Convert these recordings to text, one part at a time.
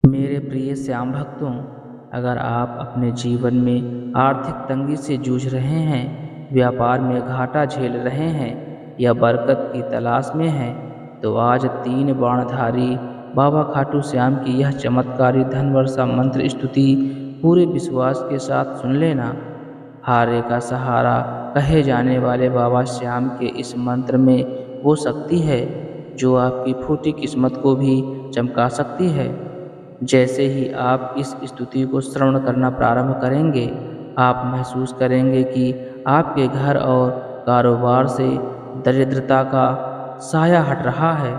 मेरे प्रिय श्याम भक्तों, अगर आप अपने जीवन में आर्थिक तंगी से जूझ रहे हैं, व्यापार में घाटा झेल रहे हैं या बरकत की तलाश में हैं, तो आज 3 बाणधारी बाबा खाटू श्याम की यह चमत्कारी धन वर्षा मंत्र स्तुति पूरे विश्वास के साथ सुन लेना। हारे का सहारा कहे जाने वाले बाबा श्याम के इस मंत्र में वो शक्ति है जो आपकी फूटी किस्मत को भी चमका सकती है। जैसे ही आप इस स्तुति को श्रवण करना प्रारंभ करेंगे, आप महसूस करेंगे कि आपके घर और कारोबार से दरिद्रता का साया हट रहा है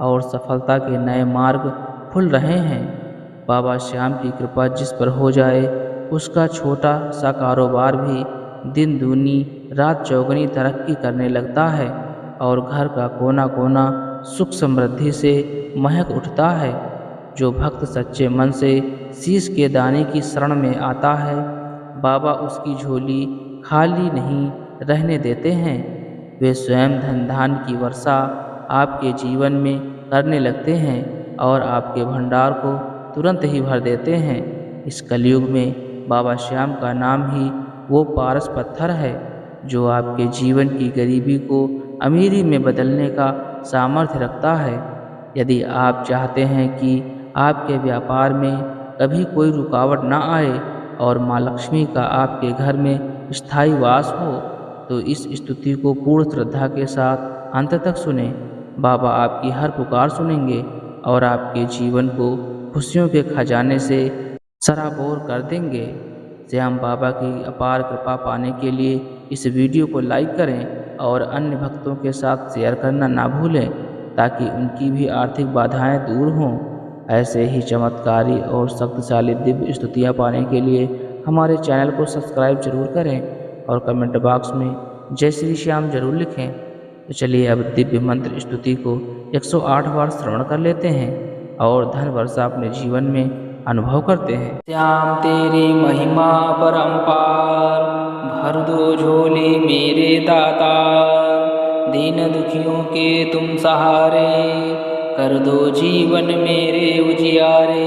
और सफलता के नए मार्ग खुल रहे हैं। बाबा श्याम की कृपा जिस पर हो जाए, उसका छोटा सा कारोबार भी दिन दूनी रात चौगुनी तरक्की करने लगता है और घर का कोना कोना सुख समृद्धि से महक उठता है। जो भक्त सच्चे मन से शीश के दाने की शरण में आता है, बाबा उसकी झोली खाली नहीं रहने देते हैं। वे स्वयं धन धान की वर्षा आपके जीवन में करने लगते हैं और आपके भंडार को तुरंत ही भर देते हैं। इस कलयुग में बाबा श्याम का नाम ही वो पारस पत्थर है जो आपके जीवन की गरीबी को अमीरी में बदलने का सामर्थ्य रखता है। यदि आप चाहते हैं कि आपके व्यापार में कभी कोई रुकावट न आए और माँ लक्ष्मी का आपके घर में स्थायी वास हो, तो इस स्तुति को पूर्ण श्रद्धा के साथ अंत तक सुने। बाबा आपकी हर पुकार सुनेंगे और आपके जीवन को खुशियों के खजाने से सराबोर कर देंगे। श्याम बाबा की अपार कृपा पाने के लिए इस वीडियो को लाइक करें और अन्य भक्तों के साथ शेयर करना ना भूलें, ताकि उनकी भी आर्थिक बाधाएं दूर हों। ऐसे ही चमत्कारी और शक्तिशाली दिव्य स्तुतियाँ पाने के लिए हमारे चैनल को सब्सक्राइब जरूर करें और कमेंट बॉक्स में जय श्री श्याम जरूर लिखें। तो चलिए अब दिव्य मंत्र स्तुति को 108 बार श्रवण कर लेते हैं और धन वर्षा अपने जीवन में अनुभव करते हैं। श्याम तेरी महिमा परंपार, भर दो झोली मेरे दातार, दीन दुखियों के तुम सहारे, कर दो जीवन मेरे उजियारे।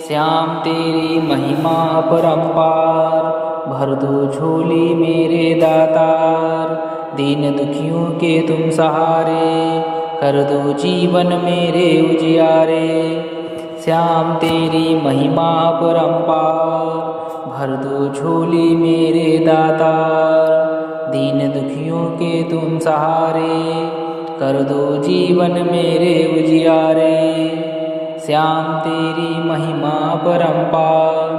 श्याम तेरी महिमा परंपार, भर दो झोली मेरे दातार, दीन दुखियों के तुम सहारे, कर दो जीवन मेरे उजियारे। श्याम तेरी महिमा परंपार, भर दो झोली मेरे दातार, दीन दुखियों के तुम सहारे, कर दो जीवन मेरे उजियारे। श्याम तेरी महिमा परंपार,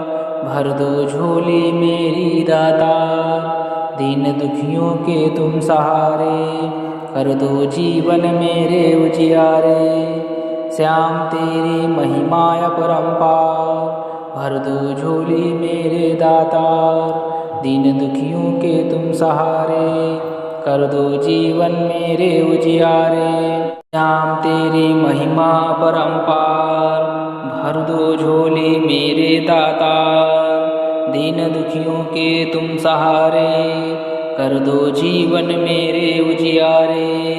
भर दो झोली मेरी दातार, दीन दुखियों के तुम सहारे, कर दो जीवन मेरे उजियारे। श्याम तेरी महिमा परंपार, भर दो झोली मेरे दातार, दीन दुखियों के तुम सहारे, कर दो जीवन मेरे उजियारे। श्याम तेरी महिमा परंपार, भर दो झोली मेरे दातार, दीन दुखियों के तुम सहारे, कर दो जीवन मेरे उजियारे।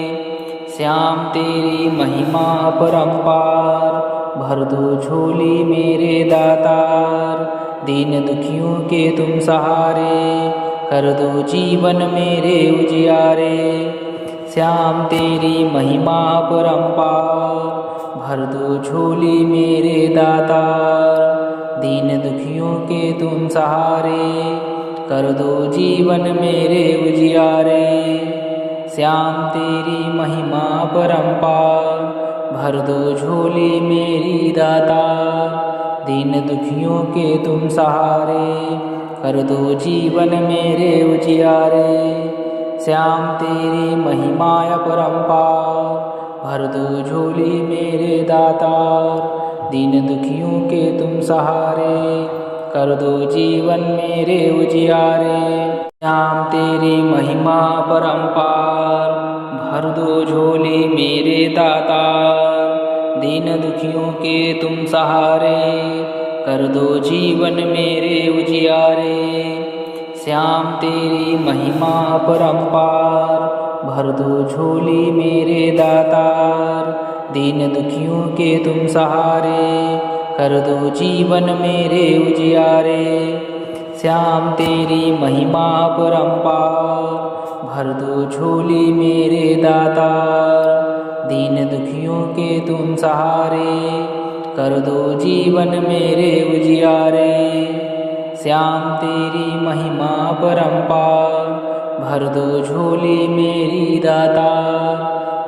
श्याम तेरी महिमा परंपार, भर दो झोली मेरे दातार, दीन दुखियों के तुम सहारे, कर दो जीवन मेरे उजियारे। श्याम तेरी महिमा परंपार, भर दो झोली मेरे दातार, दीन दुखियों के तुम सहारे, कर दो जीवन मेरे उजियारे। श्याम तेरी महिमा परंपार, भर दो झोली मेरी दातार, दीन दुखियों के तुम सहारे, कर दो जीवन मेरे उजियारे। श्याम तेरी महिमा परंपार, भर दो झोली मेरे दातार, दीन दुखियों के तुम सहारे, कर दो जीवन मेरे उजियारे। श्याम तेरी महिमा परंपार, भर दो झोली मेरे दातार, दीन दुखियों के तुम सहारे, कर दो जीवन मेरे उजियारे। श्याम तेरी महिमा परंपार, भर दो झोली मेरे दातार, दीन दुखियों के तुम सहारे, कर दो जीवन मेरे उजियारे। श्याम तेरी महिमा अपरंपार, भर दो झोली मेरे दातार। दीन दुखियों के तुम सहारे, कर दो जीवन मेरे उजियारे। श्याम तेरी महिमा अपरंपार, भर दो झोली मेरी दातार।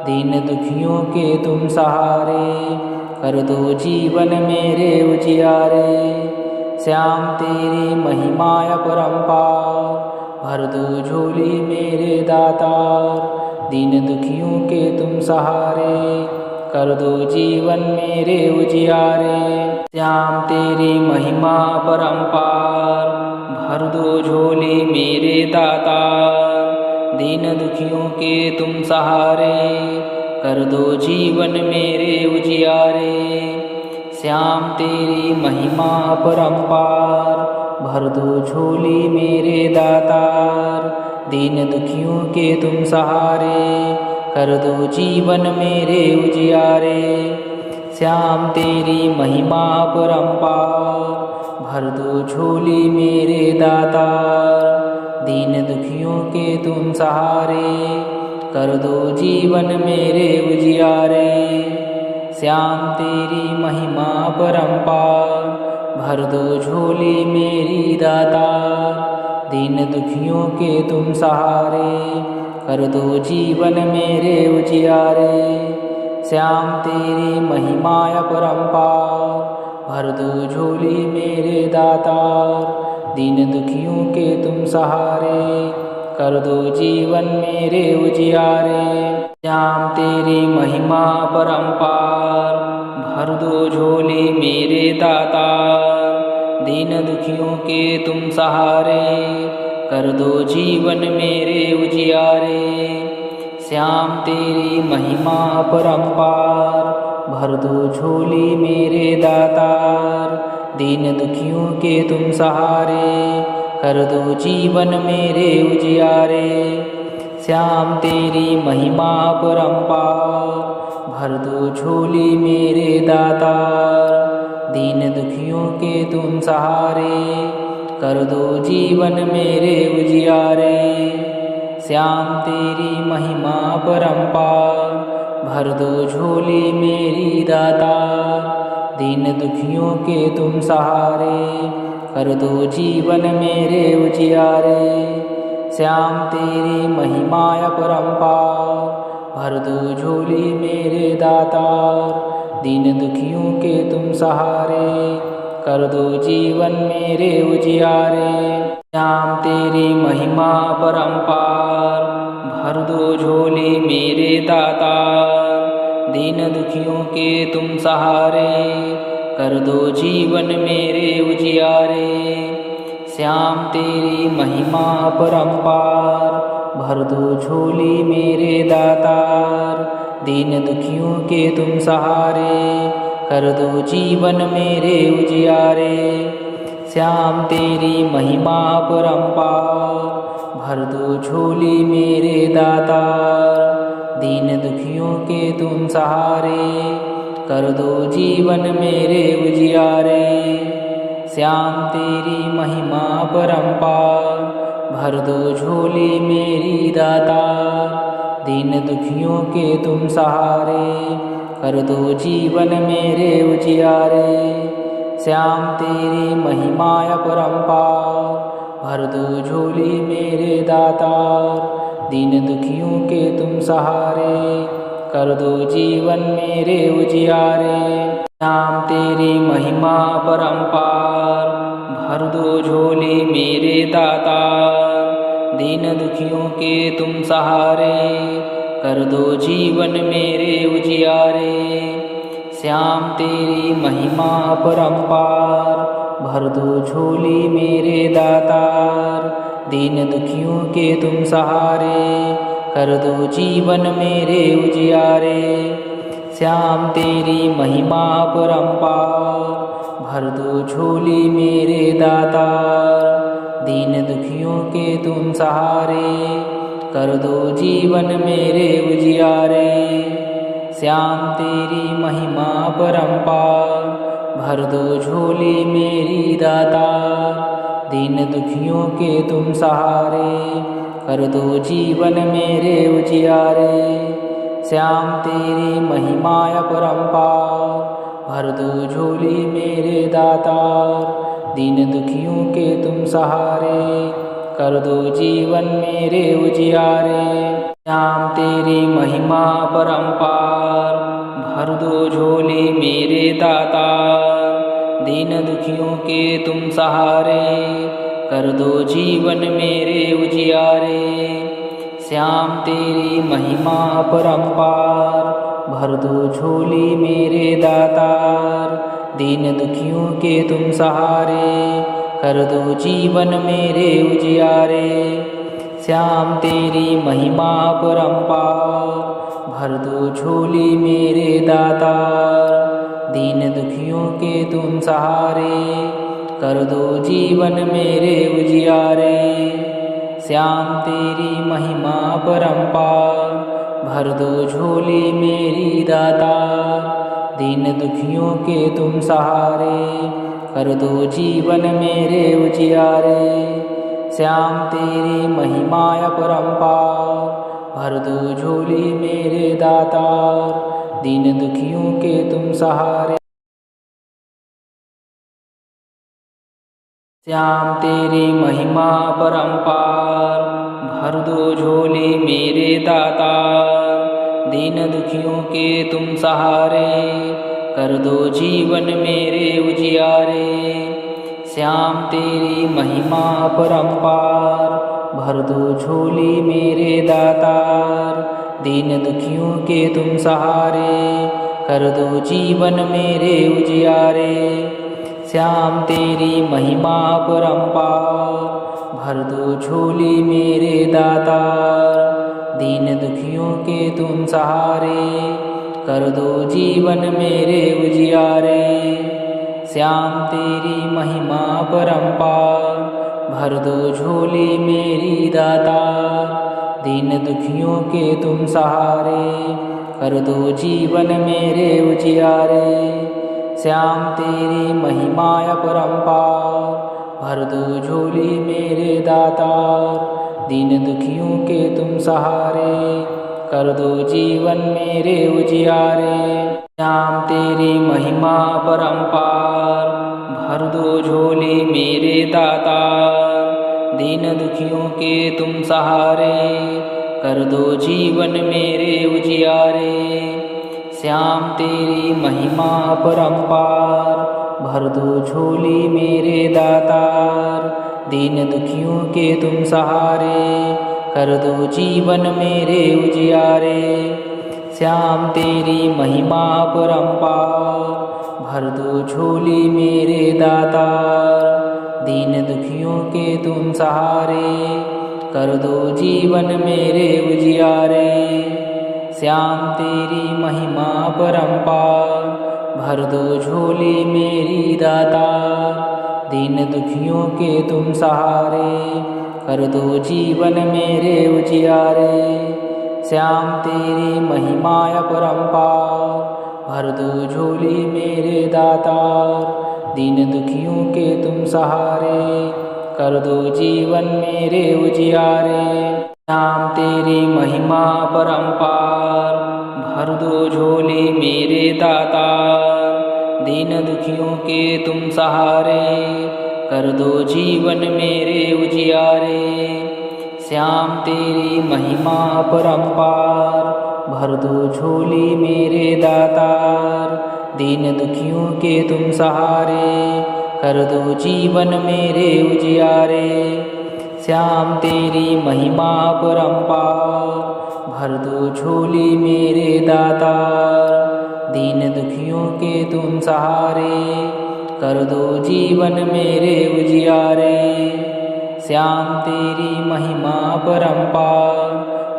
दीन दुखियों के तुम सहारे, कर दो जीवन मेरे उजियारे। श्याम तेरी महिमा अपरंपार, भर दो झोली मेरे दातार। दीन दुखियों के तुम सहारे, कर दो जीवन मेरे उजियारे। श्याम तेरी महिमा अपरंपार, भर दो झोली मेरे दातार। दीन दुखियों के तुम सहारे, कर दो जीवन मेरे उजियारे। श्याम तेरी महिमा अपरंपार, भर दो झोली मेरे दातार। दीन दुखियों के तुम सहारे, कर दो जीवन मेरे उजियारे। श्याम तेरी महिमा अपरंपार, भर दो झोली मेरे दातार। दीन दुखियों के तुम सहारे, कर दो जीवन मेरे उजियारे। श्याम तेरी महिमा अपरंपार, भर दो झोली मेरी दातार। दीन दुखियों के तुम सहारे, कर दो जीवन मेरे उजियारे। श्याम तेरी महिमा अपरंपार, भर दो झोली मेरे दातार। दीन दुखियों के तुम सहारे, कर दो जीवन मेरे उजियारे। श्याम तेरी महिमा अपरंपार, भर दो झोली मेरे दातार। दीन दुखियों के तुम सहारे, कर दो जीवन मेरे उजियारे। श्याम तेरी महिमा अपरंपार, भर दो झोली मेरे दातार। दीन दुखियों के तुम सहारे, कर दो जीवन मेरे उजियारे। श्याम तेरी महिमा अपरंपार, भर दो झोली मेरे दातार। दीन दुखियों के तुम सहारे, कर दो जीवन मेरे उजियारे। श्याम तेरी महिमा अपरंपार, भर दो झोली मेरी दातार। दीन दुखियों के तुम सहारे, कर दो जीवन मेरे उजियारे। श्याम तेरी महिमा अपरंपार, भर दो झोली मेरे दातार। दीन दुखियों के तुम सहारे, कर दो जीवन मेरे उजियारे। श्याम तेरी महिमा अपरंपार, भर दो झोली मेरे दातार। दीन दुखियों के तुम सहारे, कर दो जीवन मेरे उजियारे। श्याम तेरी महिमा अपरंपार, भर दो झोली मेरे दातार। दीन दुखियों के तुम सहारे, कर दो जीवन मेरे उजियारे। श्याम तेरी महिमा अपरंपार, भर दो झोली मेरे दातार। दीन दुखियों के तुम सहारे, कर दो जीवन मेरे उजियारे। श्याम तेरी महिमा अपरंपार, भर दो झोली मेरी दातार। दीन दुखियों के तुम सहारे, कर दो जीवन मेरे उजियारे। श्याम तेरी महिमा अपरंपार, भर दो झोली मेरे दातार। दीन दुखियों के तुम सहारे, कर दो जीवन मेरे उजियारे। श्याम तेरी महिमा अपरंपार, भर दो झोली मेरे दातार। दीन दुखियों के तुम सहारे, कर दो जीवन मेरे उजियारे। श्याम तेरी महिमा अपरंपार, भर दो झोली मेरे दातार। दीन दुखियों के तुम सहारे, कर दो जीवन मेरे उजियारे। श्याम तेरी महिमा अपरंपार, भर दो झोली मेरे दातार। दीन दुखियों के तुम सहारे, कर दो जीवन मेरे उजियारे। श्याम तेरी महिमा अपरंपार, भर दो झोली मेरी दाता। दीन दुखियों के तुम सहारे, कर दो जीवन मेरे उजियारे। श्याम तेरी महिमा अपरंपार, भर दो झोली मेरे दातार। दीन दुखियों के तुम सहारे, कर दो जीवन मेरे उजियारे। श्याम तेरी महिमा अपरंपार, भर दो झोली मेरे दातार। दीन दुखियों के तुम सहारे, कर दो जीवन मेरे उजियारे। श्याम तेरी महिमा अपरंपार, भर दो झोली मेरे दातार। दीन दुखियों के तुम सहारे, कर दो जीवन मेरे उजियारे। श्याम तेरी महिमा अपरंपार, भर दो झोली मेरे दातार। दीन दुखियों के तुम सहारे, कर दो जीवन मेरे उजियारे। श्याम तेरी महिमा अपरंपार, भर दो झोली मेरी दातार। दीन दुखियों के तुम सहारे, कर दो जीवन मेरे उजियारे। श्याम तेरी महिमा अपरंपार, भर दो झोली मेरे दातार। दीन दुखियों के तुम सहारे। श्याम तेरी महिमा अपरंपार, भर दो झोली मेरे दातार। दीन दुखियों के तुम सहारे, कर दो जीवन मेरे उजियारे। श्याम तेरी महिमा अपरंपार, भर दो झोली मेरे दातार। दीन दुखियों के तुम सहारे, कर दो जीवन मेरे उजियारे। श्याम तेरी महिमा अपरंपार, भर दो झोली मेरे दातार। दीन दुखियों के तुम सहारे, कर दो जीवन मेरे उजियारे। श्याम तेरी महिमा अपरंपार, भर दो झोली मेरी दातार। दीन दुखियों के तुम सहारे, कर दो जीवन मेरे उजियारे। श्याम तेरी महिमा अपरंपार, भर दो झोली मेरे दातार। दीन दुखियों के तुम सहारे, कर दो जीवन मेरे उजियारे। श्याम तेरी महिमा अपरंपार, भर दो झोली मेरे दातार। दीन दुखियों के तुम सहारे, कर दो जीवन मेरे उजियारे। श्याम तेरी महिमा अपरंपार, भर दो झोली मेरे दातार। दीन दुखियों के तुम सहारे, कर दो जीवन मेरे उजियारे। श्याम तेरी महिमा अपरंपार, भर दो झोली मेरे दातार। दीन दुखियों के तुम सहारे, कर दो जीवन मेरे उजियारे। श्याम तेरी महिमा अपरंपार, भर दो झोली मेरी दातार। दीन दुखियों के तुम सहारे, कर दो जीवन मेरे उजियारे। श्याम तेरी महिमा अपरंपार, भर दो झोली मेरे दातार। दीन दुखियों के तुम सहारे, कर दो जीवन मेरे उजियारे। श्याम तेरी महिमा अपरंपार, भर दो झोली मेरे दातार। दीन दुखियों के तुम सहारे, कर दो जीवन मेरे उजियारे। श्याम तेरी महिमा अपरंपार, भर दो झोली मेरे दातार। दीन दुखियों के तुम सहारे, कर दो जीवन मेरे उजियारे। श्याम तेरी महिमा अपरंपार, भर दो झोली मेरे दातार। दीन दुखियों के तुम सहारे, कर दो जीवन मेरे उजियारे। श्याम तेरी महिमा अपरंपार,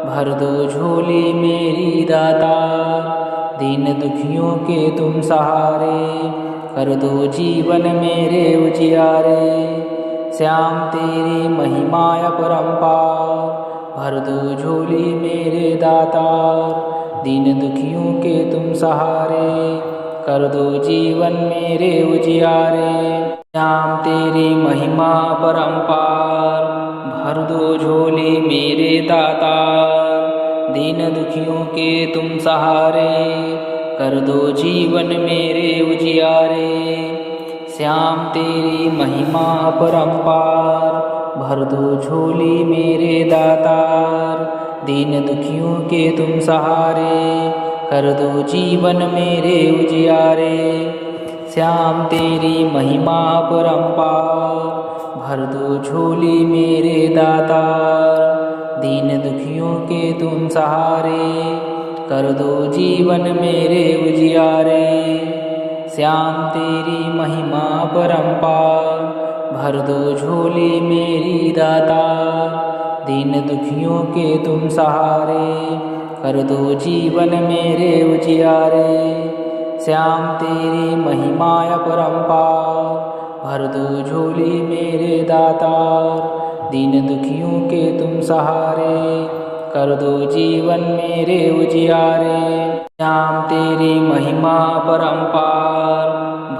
भर दो झोली मेरी दातार। दीन दुखियों के तुम सहारे, कर दो जीवन मेरे उजियारे। श्याम तेरी महिमा अपरंपार, भर दो झोली मेरे दातार। दीन दुखियों के तुम सहारे, कर दो जीवन मेरे उजियारे। श्याम तेरी महिमा परंपार, भर दो झोली मेरे दातार। दीन दुखियों के तुम सहारे, कर दो जीवन मेरे उजियारे। श्याम तेरी महिमा परंपार, भर दो झोली मेरे दातार। दीन दुखियों के तुम सहारे, कर दो जीवन मेरे उजियारे। श्याम तेरी महिमा परंपार, भर दो झोली मेरे दातार। दीन दुखियों के तुम सहारे, कर दो जीवन मेरे उजियारे। श्याम तेरी महिमा परंपार, भर दो झोली मेरी दातार। दीन दुखियों के तुम सहारे, कर दो जीवन मेरे उजियारे। श्याम तेरी महिमा परंपार, भर दो झोली मेरे दातार। दीन दुखियों के तुम सहारे, कर दो जीवन मेरे उजियारे। श्याम तेरी महिमा परंपार,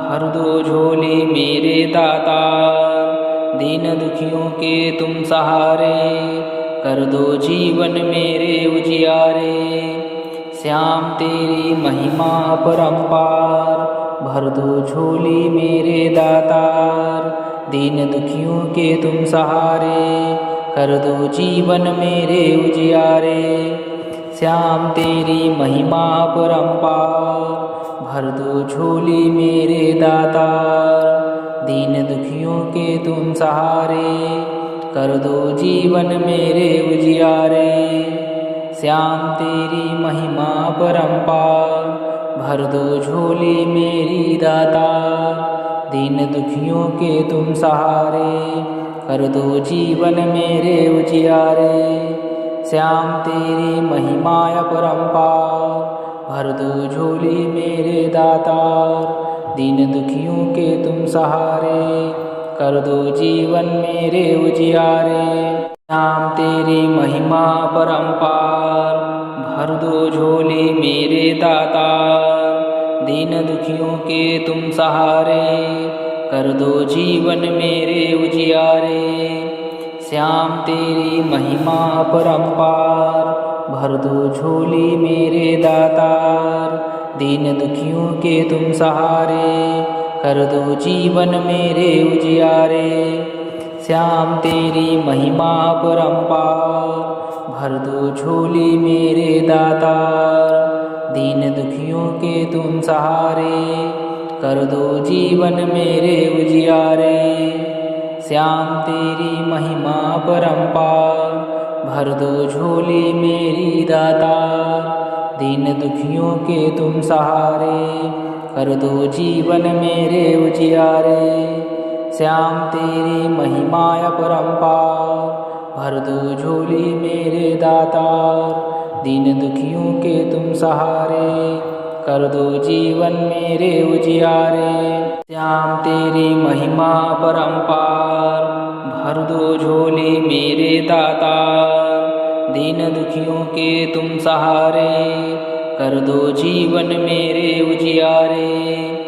भर दो झोली मेरे दातार। दीन दुखियों के तुम सहारे, कर दो जीवन मेरे उजियारे। श्याम तेरी महिमा परंपार, भर दो झोली मेरे दातार। दीन दुखियों के तुम सहारे, कर दो जीवन मेरे उजियारे। श्याम तेरी महिमा परंपार, भर दो झोली मेरे दातार। दीन दुखियों के तुम सहारे, कर दो जीवन मेरे उजियारे। श्याम तेरी महिमा परंपार, भर दो झोली मेरी दातार। दीन दुखियों के तुम सहारे, कर दो जीवन मेरे उजियारे। श्याम तेरी महिमा परंपार, भर दो झोली मेरे दातार। दीन दुखियों के तुम सहारे, कर दो जीवन मेरे उजियारे। श्याम तेरी महिमा परंपार, भर दो झोली मेरे दातार। दीन दुखियों के तुम सहारे, कर दो जीवन मेरे उजियारे। श्याम तेरी महिमा परंपार, भर दो झोली मेरे दातार। दीन दुखियों के तुम सहारे, कर दो जीवन मेरे उजियारे। श्याम तेरी महिमा परंपार, भर दो झोली मेरे दातार। दीन दुखियों के तुम सहारे, कर दो जीवन मेरे उजियारे। श्याम तेरी महिमा परंपार, भर दो झोली मेरी दातार। दीन दुखियों के तुम सहारे, कर दो जीवन मेरे उजियारे। श्याम तेरी महिमा परंपार, भर दो झोली मेरे दातार। दीन दुखियों के तुम सहारे, कर दो जीवन मेरे उजियारे। श्याम तेरी महिमा परंपार, भर दो झोली मेरे दातार। दीन दुखियों के तुम सहारे, कर दो जीवन मेरे उजियारे।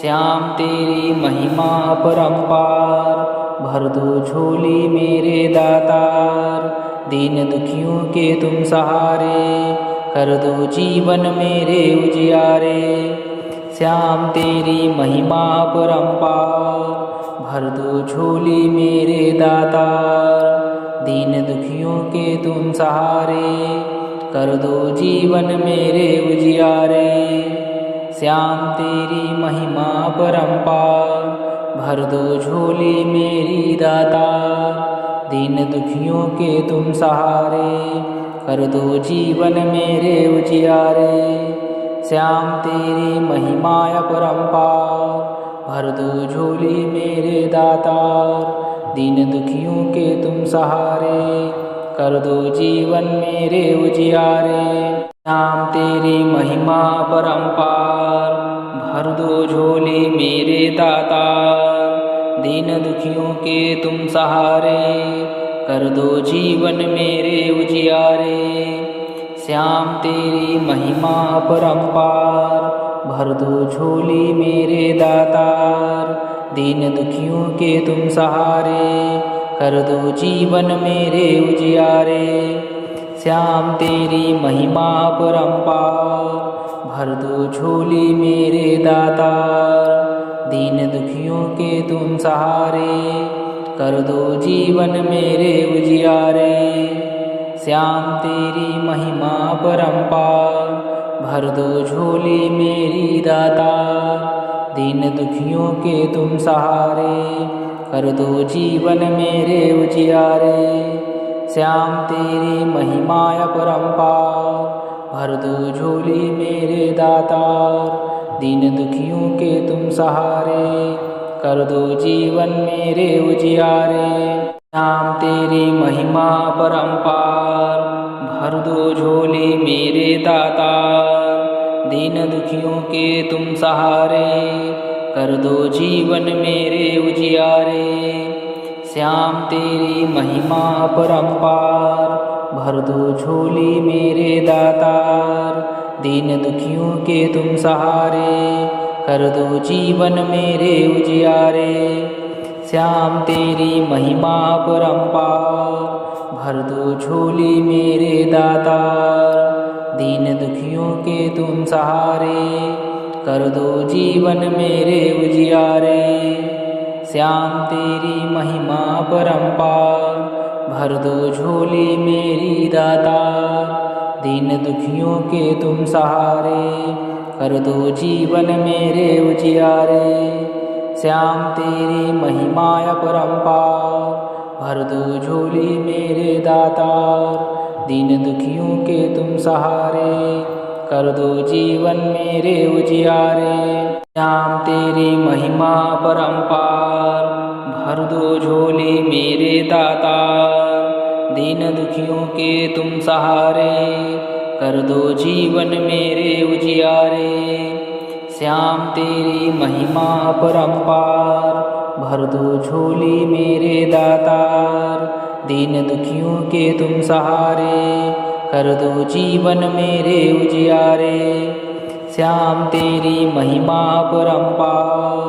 श्याम तेरी महिमा परंपार, भर दो झोली मेरे दातार। दीन दुखियों के तुम सहारे, कर दो जीवन मेरे उजियारे। श्याम तेरी महिमा परंपार, भर दो झोली मेरे दातार। दीन दुखियों के तुम सहारे, कर दो जीवन मेरे उजियारे। श्याम तेरी महिमा परंपार, भर दो झोली मेरी दातार। दीन दुखियों के तुम सहारे, कर दो जीवन मेरे उजियारे। श्याम तेरी महिमा परंपार, भर दो झोली मेरे दातार। दीन दुखियों के तुम सहारे, कर दो जीवन मेरे उजियारे। श्याम तेरी महिमा परंपार, भर दो झोली मेरे दातार। दीन दुखियों के तुम सहारे, कर दो जीवन मेरे उजियारे। श्याम तेरी महिमा परंपार, भर दो झोली मेरे दातार। दीन दुखियों के तुम सहारे, कर दो जीवन मेरे उजियारे। श्याम तेरी महिमा परंपार, भर दो झोली मेरे दातार। दीन दुखियों के तुम सहारे, कर दो जीवन मेरे उजियारे। श्याम तेरी महिमा परंपार, भर दो झोली मेरी दातार। दीन दुखियों के तुम सहारे, कर दो जीवन मेरे उजियारे। श्याम तेरी महिमा परंपार, भर दो झोली मेरे दातार। दीन दुखियों के तुम सहारे, कर दो जीवन मेरे उजियारे। श्याम तेरी महिमा परंपार, भर दो झोली मेरे दातार। दीन दुखियों के तुम सहारे, कर दो जीवन मेरे उजियारे। श्याम तेरी महिमा परंपार, भर दो झोली मेरे दातार। दीन दुखियों के तुम सहारे, कर दो जीवन मेरे उजियारे। श्याम तेरी महिमा परंपार, भर दो झोली मेरे दातार। दीन दुखियों के तुम सहारे, कर दो जीवन मेरे उजियारे। श्याम तेरी महिमा परंपार, भर दो झोली मेरी दातार। दीन दुखियों के तुम सहारे, कर दो जीवन मेरे उजियारे। श्याम तेरी महिमा परंपार, भर दो झोली मेरे दातार। दीन दुखियों के तुम सहारे, कर दो जीवन मेरे उजियारे। श्याम तेरी महिमा परंपार, भर दो झोली मेरे दातार। दीन दुखियों के तुम सहारे, कर दो जीवन मेरे उजियारे। श्याम तेरी महिमा परंपार, भर दो झोली मेरे दातार। दीन दुखियों के तुम सहारे, कर दो जीवन मेरे उजियारे। श्याम तेरी महिमा परंपार,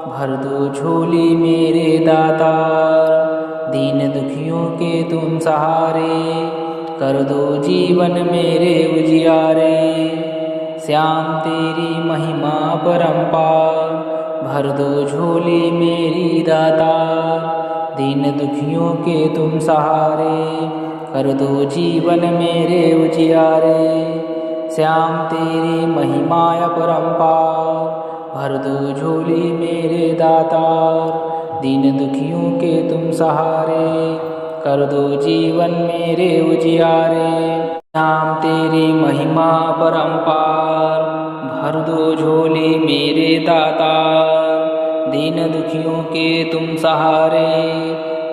भर दो झोली मेरे दातार। दीन दुखियों के तुम सहारे, कर दो जीवन मेरे उजियारे। श्याम तेरी महिमा परंपार, भर दो झोली मेरी दातार। दीन दुखियों के तुम सहारे, कर दो जीवन मेरे उजियारे। श्याम तेरी महिमा परंपार, भर दो झोली मेरे दातार। दीन दुखियों के तुम सहारे, कर दो जीवन मेरे उजियारे। श्याम तेरी महिमा परंपार, भर दो झोली मेरे दातार। दीन दुखियों के तुम सहारे,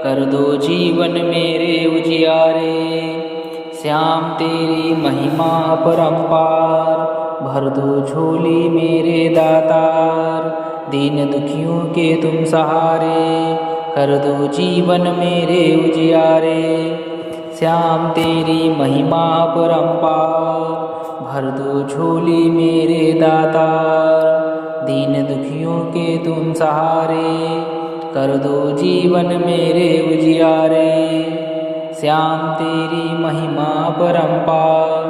कर दो जीवन मेरे उजियारे। श्याम तेरी महिमा परंपार, भर दो झोली मेरे दातार। दीन दुखियों के तुम सहारे, कर दो जीवन मेरे उजियारे। श्याम तेरी महिमा परंपार, भर दो झोली मेरे दातार। दीन दुखियों के तुम सहारे, कर दो जीवन मेरे उजियारे। श्याम तेरी महिमा परंपार,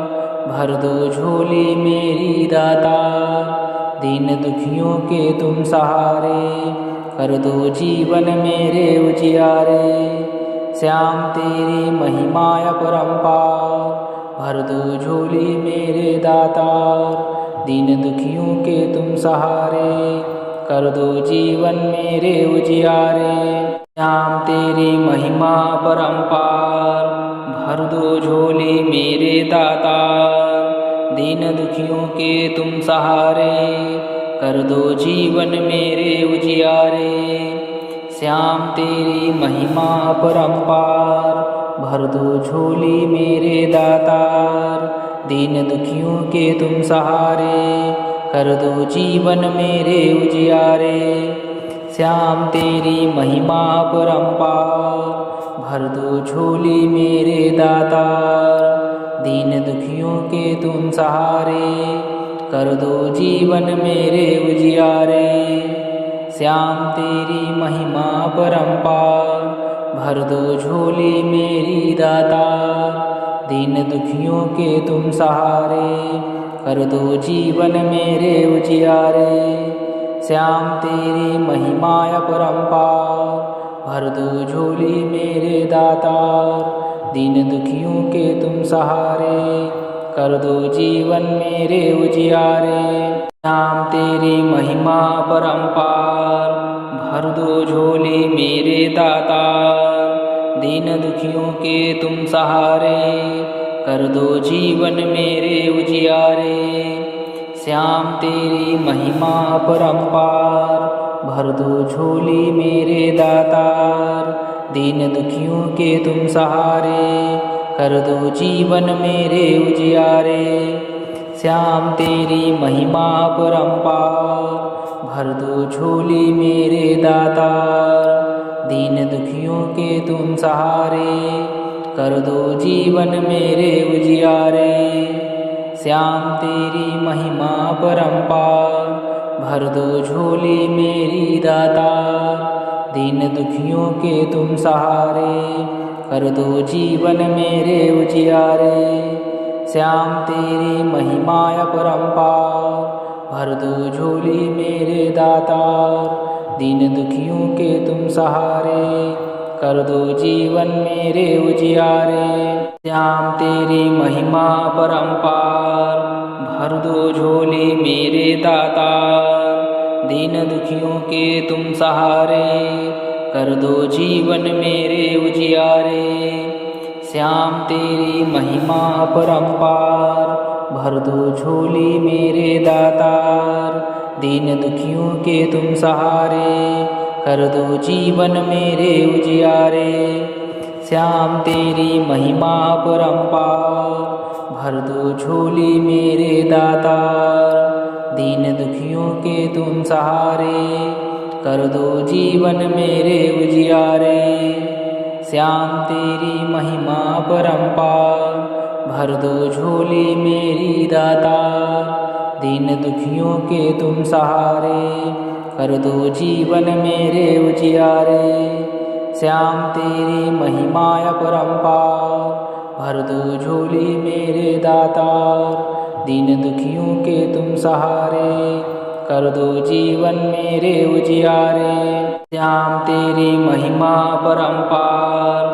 भर दो झोली मेरी दातार। दीन दुखियों के तुम सहारे, कर दो जीवन मेरे उजियारे। श्याम तेरी महिमा परंपार, भर दो झोली मेरे दातार। दीन दुखियों के तुम सहारे, कर दो जीवन मेरे उजियारे। श्याम तेरी महिमा परंपार, भर दो झोली मेरे दातार। दीन दुखियों के तुम सहारे, कर दो जीवन मेरे उजियारे। श्याम तेरी महिमा परंपार, भर दो झोली मेरे दातार। दीन दुखियों के तुम सहारे, कर दो जीवन मेरे उजियारे। श्याम तेरी महिमा परंपार, भर दो झोली मेरे दातार। दीन दुखियों के तुम सहारे, कर दो जीवन मेरे उजियारे। श्याम तेरी महिमा परंपार, भर दो झोली मेरी दाता। दीन दुखियों के तुम सहारे, कर दो जीवन मेरे उजियारे। श्याम तेरी महिमा परंपार, भर दो झोली मेरे दातार। दीन दुखियों के तुम सहारे, कर दो जीवन मेरे उजियारे। श्याम तेरी महिमा परंपार, भर दो झोली मेरे दातार। दीन दुखियों के तुम सहारे, कर दो जीवन मेरे उजियारे। श्याम तेरी महिमा परंपार, भर दो झोली मेरे दातार। दीन दुखियों के तुम सहारे, कर दो जीवन मेरे उजियारे। श्याम तेरी महिमा परंपार, भर दो झोली मेरे दातार। दीन दुखियों के तुम सहारे, कर दो जीवन मेरे उजियारे। श्याम तेरी महिमा परंपार, भर दो झोली मेरी दातार। दीन दुखियों के तुम सहारे, कर दो जीवन मेरे उजियारे। श्याम तेरी महिमा परंपार, भर दो झोली मेरे दातार। दीन दुखियों के तुम सहारे, कर दो जीवन मेरे उजियारे। श्याम तेरी महिमा परंपार, भर दो झोली मेरे दातार। दीन दुखियों के तुम सहारे, कर दो जीवन मेरे उजियारे। श्याम तेरी महिमा परंपार, भर दो झोली मेरे दातार। दीन दुखियों के तुम सहारे, कर दो जीवन मेरे उजियारे। श्याम तेरी महिमा परंपार, भर दो झोली मेरे दातार। दीन दुखियों के तुम सहारे, कर दो जीवन मेरे उजियारे। श्याम तेरी महिमा परंपार, भर दो झोली मेरी दातार। दीन दुखियों के तुम सहारे, कर दो जीवन मेरे उजियारे। श्याम तेरी महिमा परंपार, भर दो झोली मेरे दातार। दीन दुखियों के तुम सहारे, कर दो जीवन मेरे उजियारे। श्याम तेरी महिमा परंपार,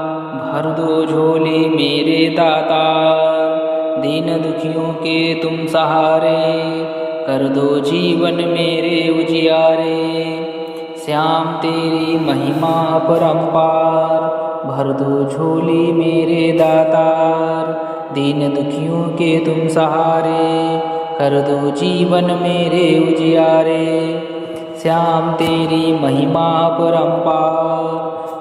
भर दो झोली मेरे दातार। दीन दुखियों के तुम सहारे, कर दो जीवन मेरे उजियारे। श्याम तेरी महिमा परंपार, भर दो झोली मेरे दातार। दीन दुखियों के तुम सहारे, कर दो जीवन मेरे उजियारे। श्याम तेरी महिमा परंपार,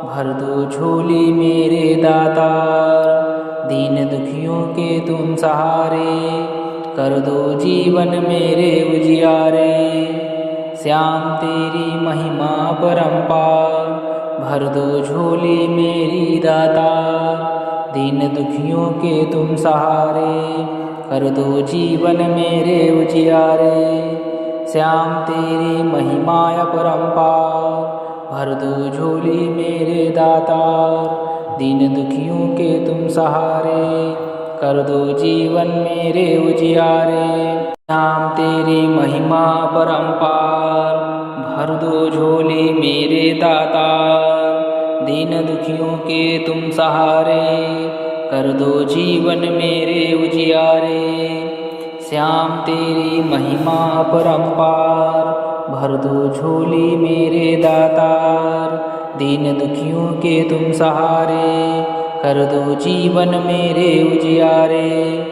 भर दो झोली मेरे दातार। दीन दुखियों के तुम सहारे, कर दो जीवन मेरे उजियारे। श्याम तेरी महिमा परंपार, भर दो झोली मेरी दातार। दीन दुखियों के तुम सहारे, कर दो जीवन मेरे उजियारे। श्याम तेरी महिमा परंपार, भर दो झोली मेरे दातार। दीन दुखियों के तुम सहारे, कर दो जीवन मेरे उजियारे। श्याम तेरी महिमा परंपार, भर दो झोली मेरे दातार। दीन दुखियों के तुम सहारे, कर दो जीवन मेरे उजियारे। श्याम तेरी महिमा परंपार, भर दो झोली मेरे दातार। दीन दुखियों के तुम सहारे, कर दो जीवन मेरे उजियारे।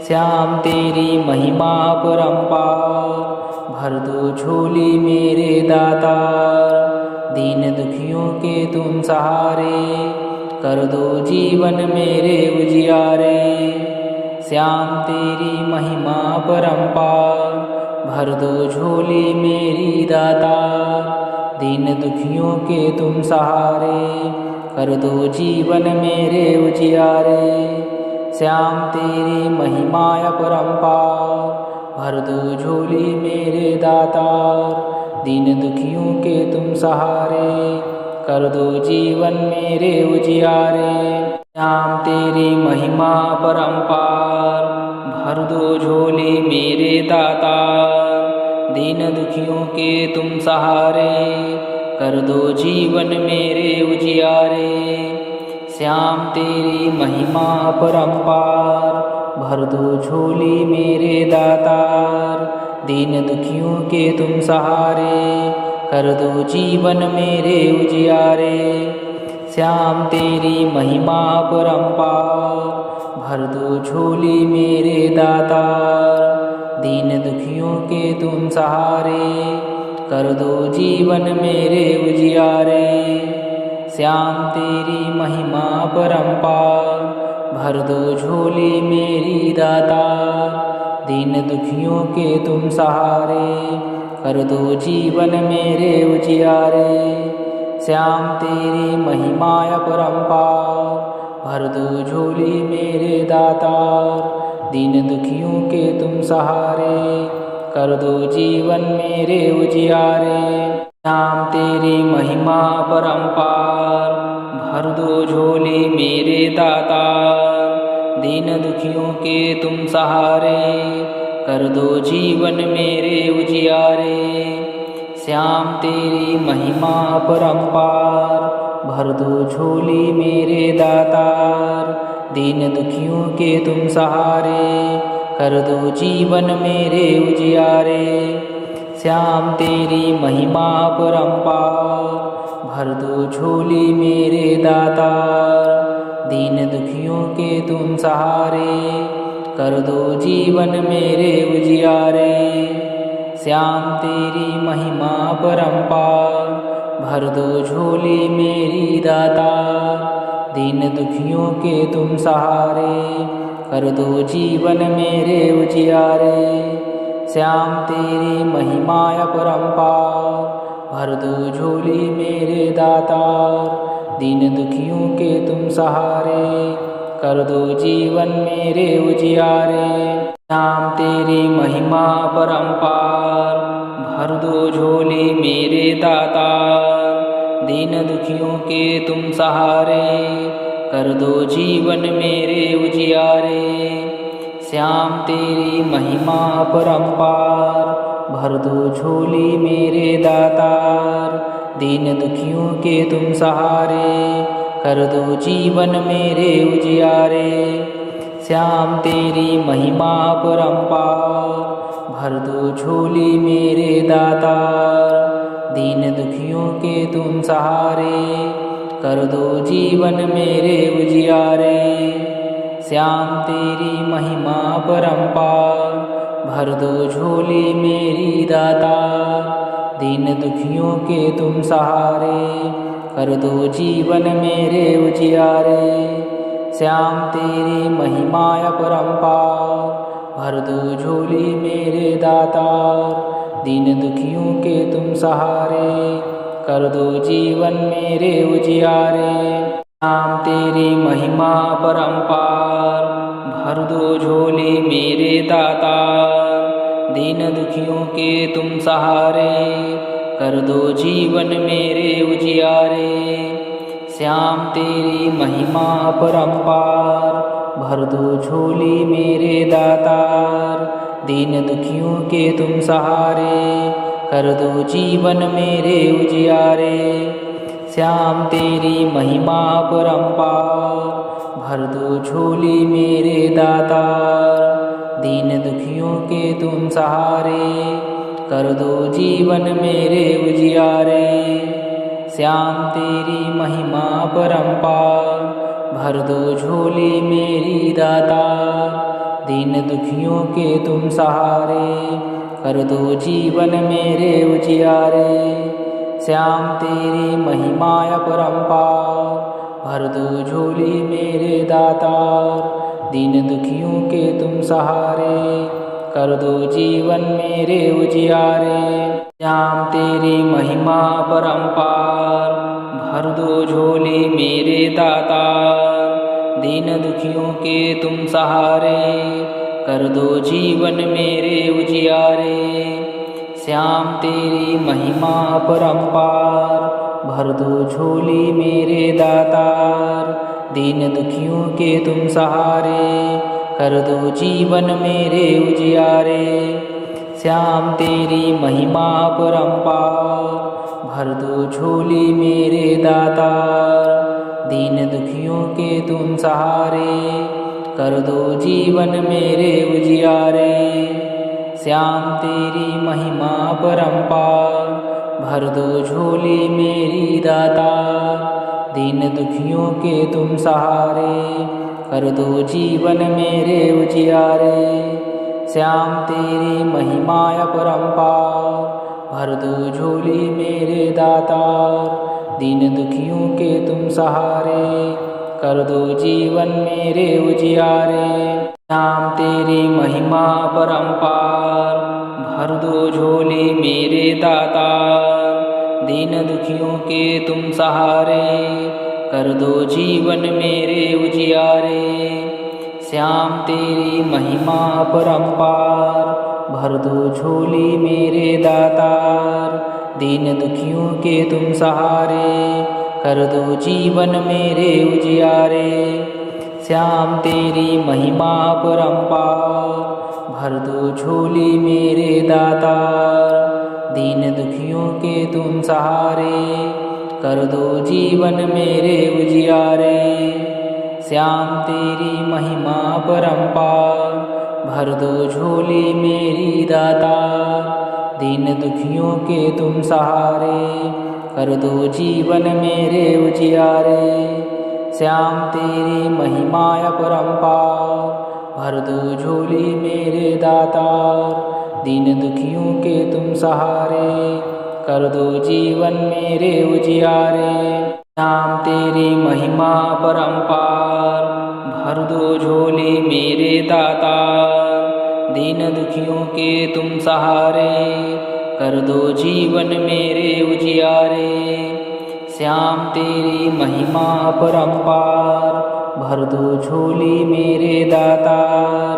श्याम तेरी महिमा परंपार, भर दो झोली मेरे दातार। दीन दुखियों के तुम सहारे, कर दो जीवन मेरे उजियारे। श्याम तेरी महिमा परंपार, भर दो झोली मेरी दातार। दीन दुखियों के तुम सहारे, कर दो जीवन मेरे उजियारे। श्याम तेरी महिमा परंपार, भर दो झोली मेरे दातार, दीन दुखियों के तुम सहारे, कर दो जीवन मेरे उजियारे। श्याम तेरी महिमा परंपार, भर दो झोली मेरे दातार, दीन दुखियों के तुम सहारे, कर दो जीवन मेरे उजियारे। श्याम तेरी महिमा परंपार, भर दो झोली मेरे दातार, दीन दुखियों के तुम सहारे, कर दो जीवन मेरे उजियारे। श्याम तेरी महिमा परंपार, भर दो झोली मेरे दातार, दीन दुखियों के तुम सहारे, कर दो जीवन मेरे उजियारे। श्याम तेरी महिमा परंपार, भर दो झोली मेरी दातार, दीन दुखियों के तुम सहारे, कर दो जीवन मेरे उजियारे। श्याम तेरी महिमा परंपार, भर दो झोली मेरे दातार, दीन दुखियों के तुम सहारे, कर दो जीवन मेरे उजियारे। श्याम तेरी महिमा परंपार, भर दो झोली मेरे दातार, दीन दुखियों के तुम सहारे, कर दो जीवन मेरे उजियारे। श्याम तेरी महिमा परंपार, भर दो झोली मेरे दातार, दीन दुखियों के तुम सहारे, कर दो जीवन मेरे उजियारे। श्याम तेरी महिमा परंपार, भर दो झोली मेरे दातार, दीन दुखियों के तुम सहारे, कर दो जीवन मेरे उजियारे। श्याम तेरी महिमा परंपार, भर दो झोली मेरी दातार, दीन दुखियों के तुम सहारे, कर दो जीवन मेरे उजियारे। श्याम तेरी महिमा परंपार, भर दो झोली मेरे दातार, दीन दुखियों के तुम सहारे, कर दो जीवन मेरे उजियारे। श्याम तेरी महिमा परंपार, भर दो झोली मेरे दातार, दीन दुखियों के तुम सहारे, कर दो जीवन मेरे उजियारे। श्याम तेरी महिमा परंपार, भर दो झोली मेरे दातार, दीन दुखियों के तुम सहारे, कर दो जीवन मेरे उजियारे। श्याम तेरी महिमा परंपार, भर दो झोली मेरे दातार, दीन दुखियों के तुम सहारे, कर दो जीवन मेरे उजियारे। श्याम तेरी महिमा परंपार, भर दो झोली मेरी दातार, दीन दुखियों के तुम सहारे, कर दो जीवन मेरे उजियारे। श्याम तेरी महिमा परंपार, भर दो झोली मेरे दातार, दीन दुखियों के तुम सहारे, कर दो जीवन मेरे उजियारे। श्याम तेरी महिमा परंपार, भर दो झोली मेरे दातार, दीन दुखियों के तुम सहारे, कर दो जीवन मेरे उजियारे। श्याम तेरी महिमा परंपार, भर दो झोली मेरे दातार, दीन दुखियों के तुम सहारे, कर दो जीवन मेरे उजियारे। श्याम तेरी महिमा परंपार, भर दो झोली मेरे दातार, दीन दुखियों के तुम सहारे, कर दो जीवन मेरे उजियारे। श्याम तेरी महिमा परंपार, भर दो झोली मेरी दातार, दीन दुखियों के तुम सहारे, कर दो जीवन मेरे उजियारे। श्याम तेरी महिमा परंपार, भर दो झोली मेरे दातार, दीन दुखियों के तुम सहारे, कर दो जीवन मेरे उजियारे। श्याम तेरी महिमा परंपार, भर दो झोली मेरे दातार, दीन दुखियों के तुम सहारे, कर दो जीवन मेरे उजियारे। श्याम तेरी महिमा अपरंपार, भर दो झोली मेरे दातार। दीन दुखियों के तुम सहारे, कर दो जीवन मेरे उजियारे। श्याम तेरी महिमा अपरंपार, भर दो झोली मेरे दातार। दीन दुखियों के तुम सहारे, कर दो जीवन मेरे उजियारे। श्याम तेरी महिमा अपरंपार, भर दो झोली मेरी दातार। दीन दुखियों के तुम सहारे, कर दो जीवन मेरे उजियारे। श्याम तेरी महिमा अपरंपार, भर दो झोली मेरे दातार। दीन दुखियों के तुम सहारे, कर दो जीवन मेरे उजियारे। श्याम तेरी महिमा अपरंपार, भर दो झोली मेरे दातार। दीन दुखियों के तुम सहारे, कर दो जीवन मेरे उजियारे। श्याम तेरी महिमा अपरंपार, भर दो झोली मेरे दातार। दीन दुखियों के तुम सहारे, कर दो जीवन मेरे उजियारे। श्याम तेरी महिमा अपरंपार, भर दो झोली मेरे दातार। दीन दुखियों के तुम सहारे, कर दो जीवन मेरे उजियारे। श्याम तेरी महिमा अपरंपार, भर दो झोली मेरी दातार। दीन दुखियों के तुम सहारे, कर दो जीवन मेरे उजियारे। श्याम तेरी महिमा अपरंपार, भर दो झोली मेरे दातार। दीन दुखियों के तुम सहारे, कर दो जीवन मेरे उजियारे। श्याम तेरी महिमा अपरंपार, भर दो झोली मेरे दातार। दीन दुखियों के तुम सहारे, कर दो जीवन मेरे उजियारे। श्याम तेरी महिमा अपरंपार, भर दो झोली मेरे दातार।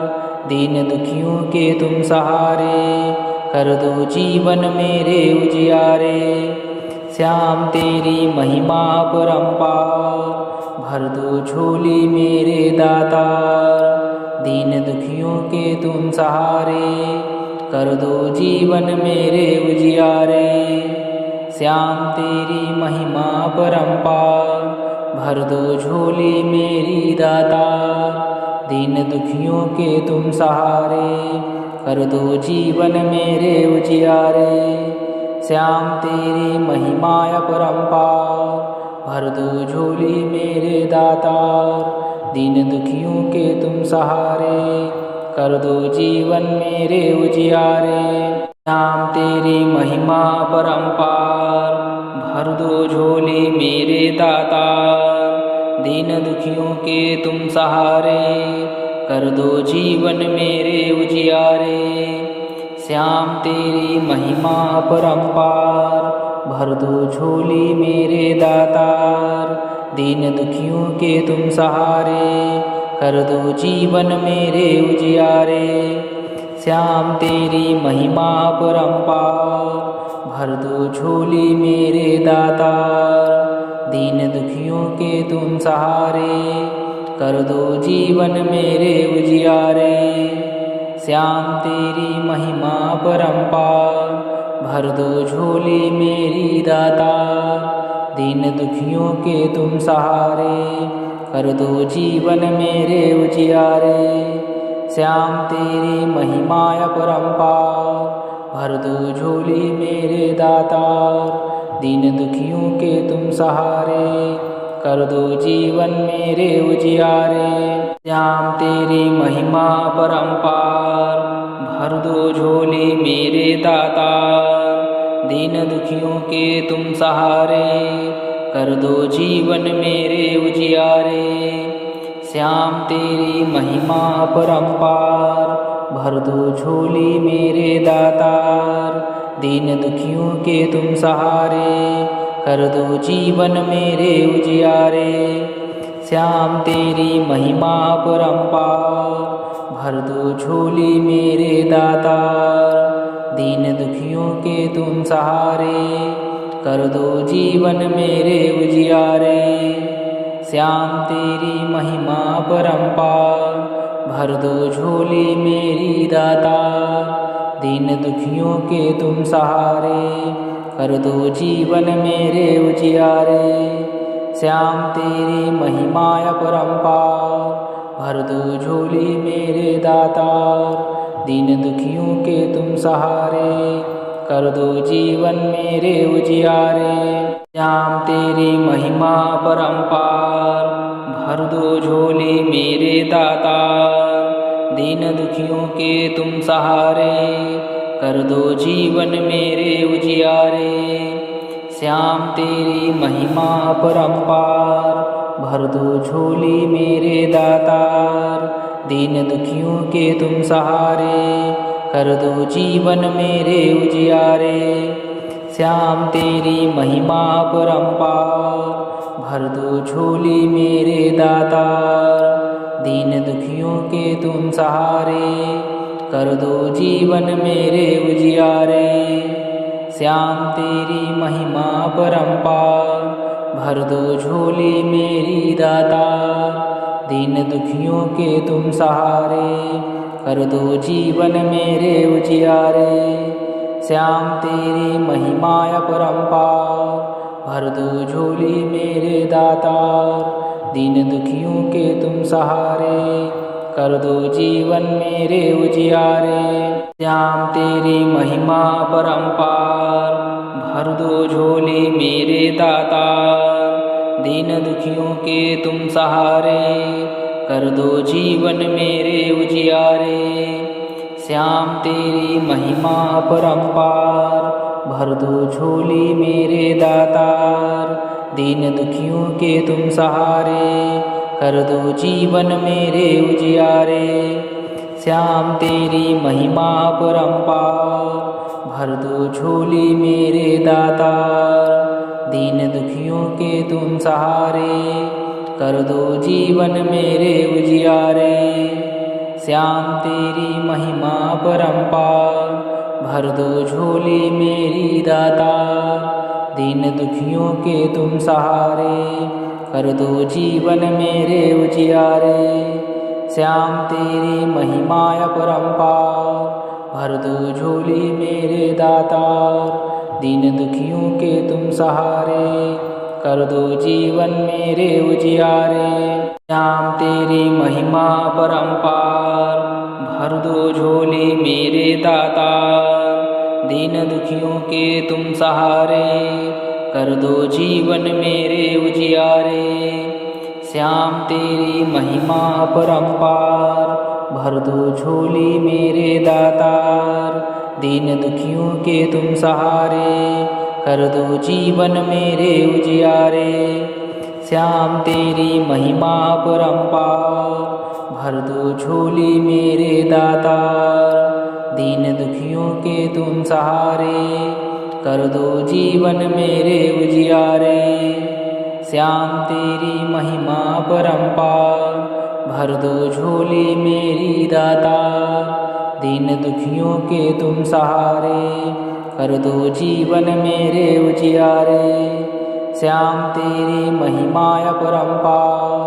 दीन दुखियों के तुम सहारे, कर दो जीवन मेरे उजियारे। श्याम तेरी महिमा अपरंपार, भर दो झोली मेरे दातार। दीन दुखियों के तुम सहारे, कर दो जीवन मेरे उजियारे। श्याम तेरी महिमा अपरंपार, भर दो झोली मेरी दातार। दीन दुखियों के तुम सहारे, कर दो जीवन मेरे उजियारे। श्याम तेरी महिमा अपरंपार, भर दो झोली मेरे दातार। दीन दुखियों के तुम सहारे, कर दो जीवन मेरे उजियारे। श्याम तेरी महिमा अपरंपार, भर दो झोली मेरे दातार। दीन दुखियों के तुम सहारे, कर दो जीवन मेरे उजियारे। श्याम तेरी महिमा अपरंपार, भर दो झोली मेरे दातार। दीन दुखियों के तुम सहारे, कर दो जीवन मेरे उजियारे। श्याम तेरी महिमा अपरंपार, भर दो झोली मेरे दातार। दीन दुखियों के तुम सहारे, कर दो जीवन मेरे उजियारे। श्याम तेरी महिमा अपरंपार, भर दो झोली मेरी दातार। दीन दुखियों के तुम सहारे, कर दो जीवन मेरे उजियारे। श्याम तेरी महिमा अपरंपार, भर दो झोली मेरे दातार। दीन दुखियों के तुम सहारे, कर दो जीवन मेरे उजियारे। श्याम तेरी महिमा अपरंपार, भर दो झोली मेरे दातार। दीन दुखियों के तुम सहारे, कर दो जीवन मेरे उजियारे। श्याम तेरी महिमा अपरंपार, भर दो झोली मेरे दातार। दीन दुखियों के तुम सहारे, कर दो जीवन मेरे उजियारे। श्याम तेरी महिमा अपरंपार, भर दो झोली मेरे दातार, दीन दुखियों के तुम सहारे, कर दो जीवन मेरे उजियारे। श्याम तेरी महिमा परंपार, भर दो झोली मेरी दातार, दीन दुखियों के तुम सहारे, कर दो जीवन मेरे उजियारे। श्याम तेरी महिमा अपरंपार, भर दो झोली मेरे दातार, दीन दुखियों के तुम सहारे, कर दो जीवन मेरे उजियारे। श्याम तेरी महिमा परंपार, भर दो झोली मेरे दातार, दीन दुखियों के तुम सहारे, कर दो जीवन मेरे उजियारे। श्याम तेरी महिमा परंपार, भर दो झोली मेरे दातार, दीन दुखियों के तुम सहारे, कर दो जीवन मेरे उजियारे। श्याम तेरी महिमा परंपार, भर दो झोली मेरे दातार, दीन दुखियों के तुम सहारे, कर दो जीवन मेरे उजियारे। श्याम तेरी महिमा परंपार, भर दो झोली मेरी दातार, दीन दुखियों के तुम सहारे, कर दो जीवन मेरे उजियारे। श्याम तेरी महिमा अपरंपार, भर दो झोली मेरे दातार, दीन दुखियों के तुम सहारे, कर दो जीवन मेरे उजियारे। श्याम तेरी महिमा परंपार, भर दो झोली मेरे दातार, दीन दुखियों के तुम सहारे, कर दो जीवन मेरे उजियारे। श्याम तेरी महिमा परंपार, भर दो झोली मेरे दातार, दीन दुखियों के तुम सहारे, कर दो जीवन मेरे उजियारे। श्याम तेरी महिमा परंपार, भर दो झोली मेरे दातार, दीन दुखियों के तुम सहारे, कर दो जीवन मेरे उजियारे। श्याम तेरी महिमा परंपार, भर दो झोली मेरी दातार, दीन दुखियों के तुम सहारे, कर दो जीवन मेरे उजियारे। श्याम तेरी महिमा अपरंपार, भर दो झोली मेरे दातार, दीन दुखियों के तुम सहारे, कर दो जीवन मेरे उजियारे। श्याम तेरी महिमा परंपार, भर दो झोली मेरे दातार, दीन दुखियों के तुम सहारे, कर दो जीवन मेरे उजियारे। श्याम तेरी महिमा परंपार, भर दो झोली मेरे दातार, दीन दुखियों के तुम सहारे, कर दो जीवन मेरे उजियारे। श्याम तेरी महिमा परंपार, भर दो झोली मेरे दातार, दीन दुखियों के तुम सहारे, कर दो जीवन मेरे उजियारे। श्याम तेरी महिमा परंपार, भर दो झोली मेरी दातार, दीन दुखियों के तुम सहारे, कर दो जीवन मेरे उजियारे। श्याम तेरी महिमा अपरंपार,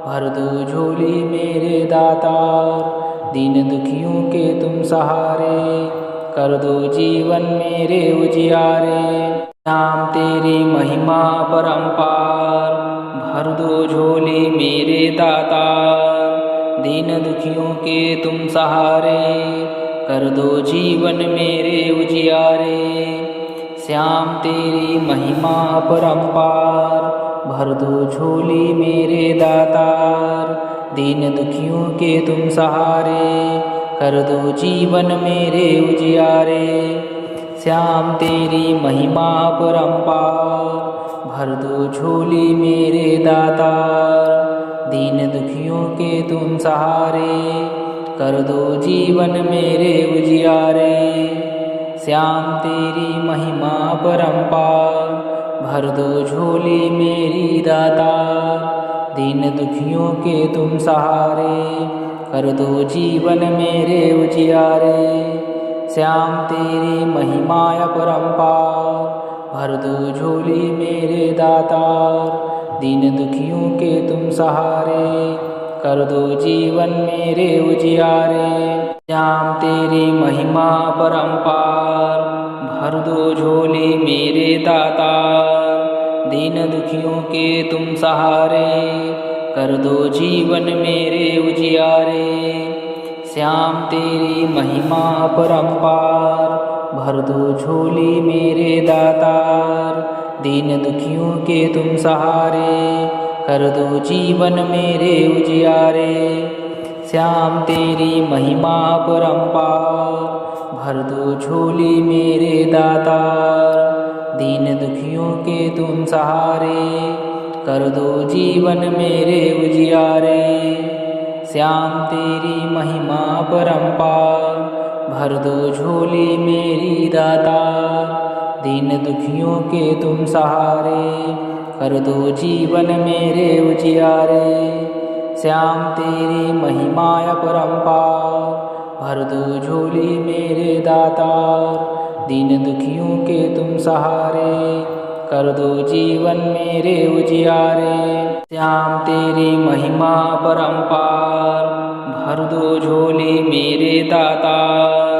भर दो झोली मेरे दातार, दीन दुखियों के तुम सहारे, कर दो जीवन मेरे उजियारे। श्याम तेरी महिमा परंपार, भर दो झोली मेरे दातार, दीन दुखियों के तुम सहारे, कर दो जीवन मेरे उजियारे। श्याम तेरी महिमा परंपार, भर दो झोली मेरे दातार, दीन दुखियों के तुम सहारे, कर दो जीवन मेरे उजियारे। श्याम तेरी महिमा परंपार, भर दो झोली मेरे दातार, दीन दुखियों के तुम सहारे, कर दो जीवन मेरे उजियारे। श्याम तेरी महिमा परंपार, भर दो झोली मेरी दातार, दीन दुखियों के तुम सहारे, कर दो जीवन मेरे उजियारे। श्याम तेरी महिमा अपरंपार, भर दो झोली मेरे दातार। दीन दुखियों के तुम सहारे, कर दो जीवन मेरे उजियारे। श्याम तेरी महिमा अपरंपार, भर दो झोली मेरे दातार। दीन दुखियों के तुम सहारे, कर दो जीवन मेरे उजियारे। श्याम तेरी महिमा अपरंपार, भर दो झोली मेरे दातार। दीन दुखियों के तुम सहारे, कर दो जीवन मेरे उजियारे। श्याम तेरी महिमा अपरंपार, भर दो झोली मेरे दातार। दीन दुखियों के तुम सहारे, कर दो जीवन मेरे उजियारे। श्याम तेरी महिमा अपरंपार, भर दो झोली मेरी दातार। दीन दुखियों के तुम सहारे, कर दो जीवन मेरे उजियारे। श्याम तेरी महिमा अपरंपार, भर दो झोली मेरे दातार। दीन दुखियों के तुम सहारे, कर दो जीवन मेरे उजियारे। श्याम तेरी महिमा अपरंपार, भर दो झोली मेरे दातार।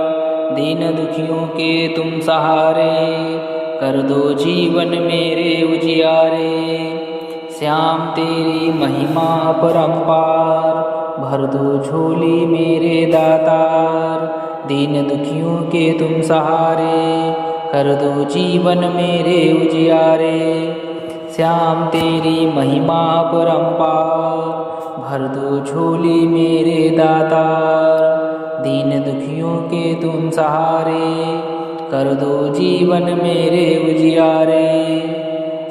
दीन दुखियों के तुम सहारे, कर दो जीवन मेरे उजियारे। श्याम तेरी महिमा अपरंपार, भर दो झोली मेरे दातार। दीन दुखियों के तुम सहारे, कर दो जीवन मेरे उजियारे। श्याम तेरी महिमा अपरंपार, भर दो झोली मेरे दातार। दीन दुखियों के तुम सहारे, कर दो जीवन मेरे उजियारे।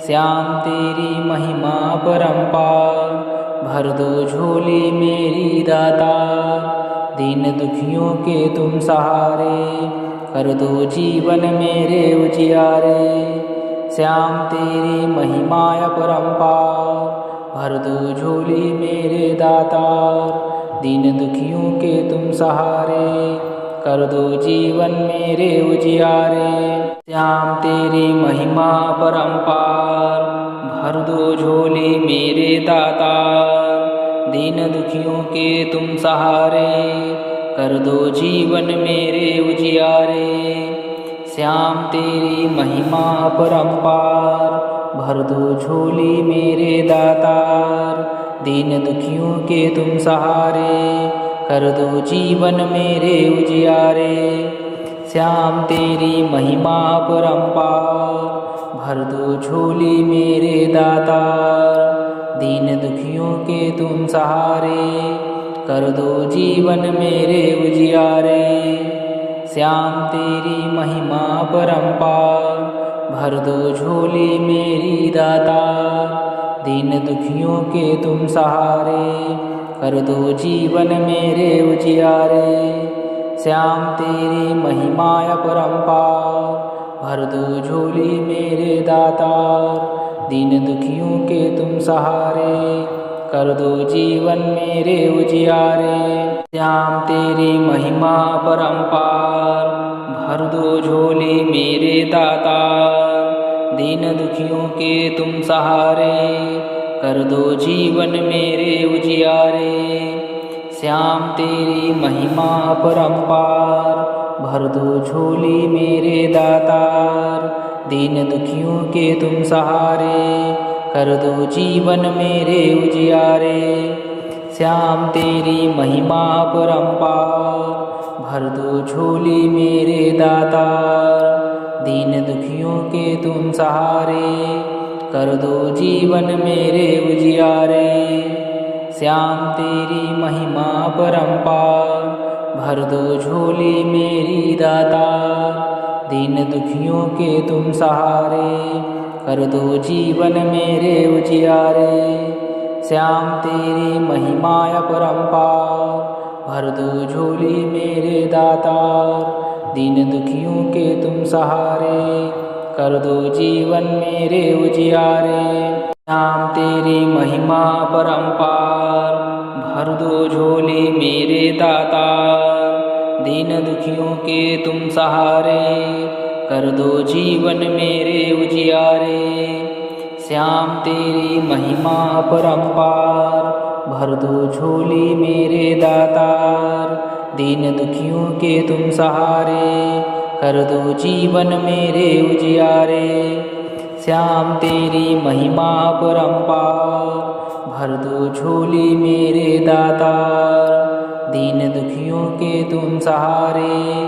श्याम तेरी महिमा अपरंपार, भर दो झोली मेरी दातार। दीन दुखियों के तुम सहारे, कर दो जीवन मेरे उजियारे। श्याम तेरी महिमा अपरंपार, भर दो झोली मेरे दातार। दीन दुखियों के तुम सहारे, कर दो जीवन मेरे उजियारे। श्याम तेरी महिमा अपरंपार, भर दो झोली मेरे दातार। दीन दुखियों के तुम सहारे, कर दो जीवन मेरे उजियारे। श्याम तेरी महिमा अपरंपार, भर दो झोली मेरे दातार। दीन दुखियों के तुम सहारे, कर दो जीवन मेरे उजियारे। श्याम तेरी महिमा अपरंपार, भर दो झोली मेरे दातार। दीन दुखियों के तुम सहारे, कर दो जीवन मेरे उजियारे। श्याम तेरी महिमा अपरंपार, भर दो झोली मेरी दातार। दीन दुखियों के तुम सहारे, कर दो जीवन मेरे उजियारे। श्याम तेरी महिमा अपरंपार, भर दो झोली मेरे दातार। दीन दुखियों के तुम सहारे, कर दो जीवन मेरे उजियारे। श्याम तेरी महिमा अपरंपार, भर दो झोली मेरे दातार। दीन दुखियों के तुम सहारे, कर दो जीवन मेरे उजियारे। श्याम तेरी महिमा अपरंपार, भर दो झोली मेरे दातार। दीन दुखियों के तुम सहारे, कर दो जीवन मेरे उजियारे। श्याम तेरी महिमा अपरंपार, भर दो झोली मेरे दातार। दीन दुखियों के तुम सहारे, कर दो जीवन मेरे उजियारे। श्याम तेरी महिमा अपरंपार, भर दो झोली मेरी दातार। दीन दुखियों के तुम सहारे, कर दो जीवन मेरे उजियारे। श्याम तेरी महिमा अपरंपार, भर दो झोली मेरे दातार। दीन दुखियों के तुम सहारे, कर दो जीवन मेरे उजियारे। श्याम तेरी महिमा अपरंपार, भर भर दो झोली मेरे दातार, दीन दुखियों के तुम सहारे, कर दो जीवन मेरे उजियारे। श्याम तेरी महिमा अपरंपार, भर दो झोली मेरे दातार, दीन दुखियों के तुम सहारे, कर दो जीवन मेरे उजियारे। श्याम तेरी महिमा अपरंपार, भर दो झोली मेरे दातार, दीन दुखियों के तुम सहारे,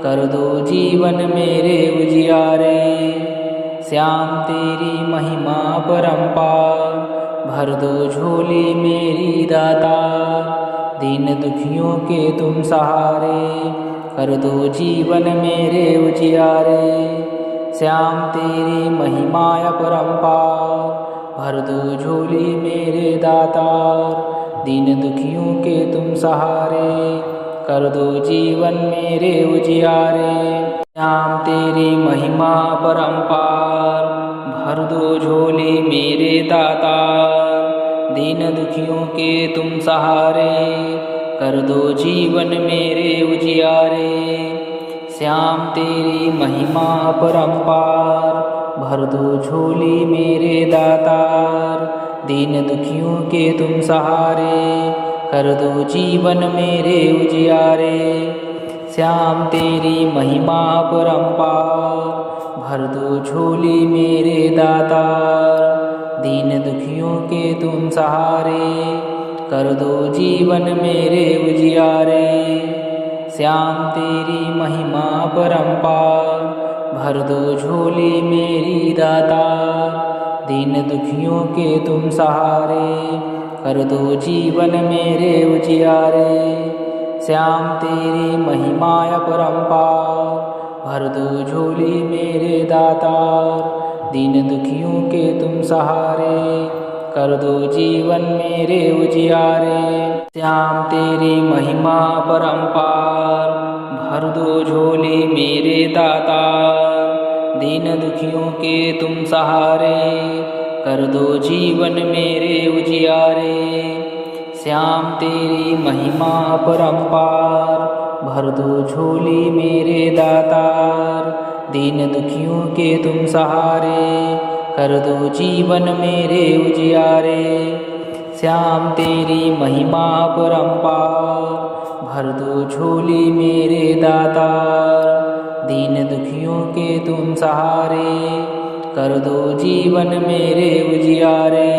कर दो जीवन मेरे उजियारे। श्याम तेरी महिमा अपरंपार, भर दो झोली मेरी दातार, दीन दुखियों के तुम सहारे, कर दो जीवन मेरे उजियारे। श्याम तेरी महिमा अपरंपार, भर दो झोली मेरे दातार, दीन दुखियों के तुम सहारे, कर दो जीवन मेरे उजियारे। श्याम तेरी महिमा अपरंपार, भर दो झोली मेरे दातार, दीन दुखियों के तुम सहारे, कर दो जीवन मेरे उजियारे। श्याम तेरी महिमा अपरंपार, भर दो झोली मेरे दातार, दीन दुखियों के तुम सहारे, कर दो जीवन मेरे उजियारे। श्याम तेरी महिमा अपरंपार, भर दो झोली मेरे दातार, दीन दुखियों के तुम सहारे, कर दो जीवन मेरे उजियारे। श्याम तेरी महिमा अपरंपार, भर दो झोली मेरी दातार, दीन दुखियों के तुम सहारे, कर दो जीवन मेरे उजियारे। श्याम तेरी महिमा अपरंपार, भर दो झोली मेरे दातार, दीन दुखियों के तुम सहारे, कर दो जीवन मेरे उजियारे। श्याम तेरी महिमा अपरंपार, भर दो झोली मेरे दातार, दीन दुखियों के तुम सहारे, कर दो जीवन मेरे उजियारे। श्याम तेरी महिमा अपरंपार, भर दो झोली मेरे दातार, दीन दुखियों के तुम सहारे, कर दो जीवन मेरे उजियारे। श्याम तेरी महिमा अपरंपार, भर दो झोली मेरे दातार, दीन दुखियों के तुम सहारे, कर दो जीवन मेरे उजियारे।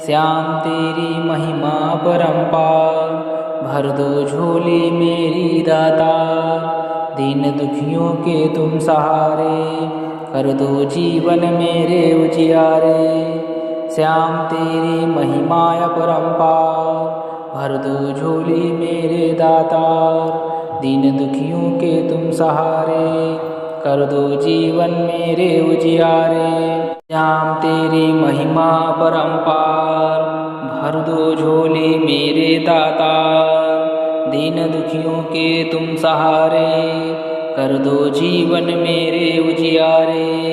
श्याम तेरी महिमा अपरंपार, भर दो झोली मेरी दातार, दीन दुखियों के तुम सहारे, कर दो जीवन मेरे उजियारे। श्याम तेरी महिमा अपरंपार, भर दो झोली मेरे दातार, दीन दुखियों के तुम सहारे, कर दो जीवन मेरे उजियारे। श्याम तेरी महिमा अपरंपार, भर दो झोली मेरे दातार, दीन दुखियों के तुम सहारे, कर दो जीवन मेरे उजियारे।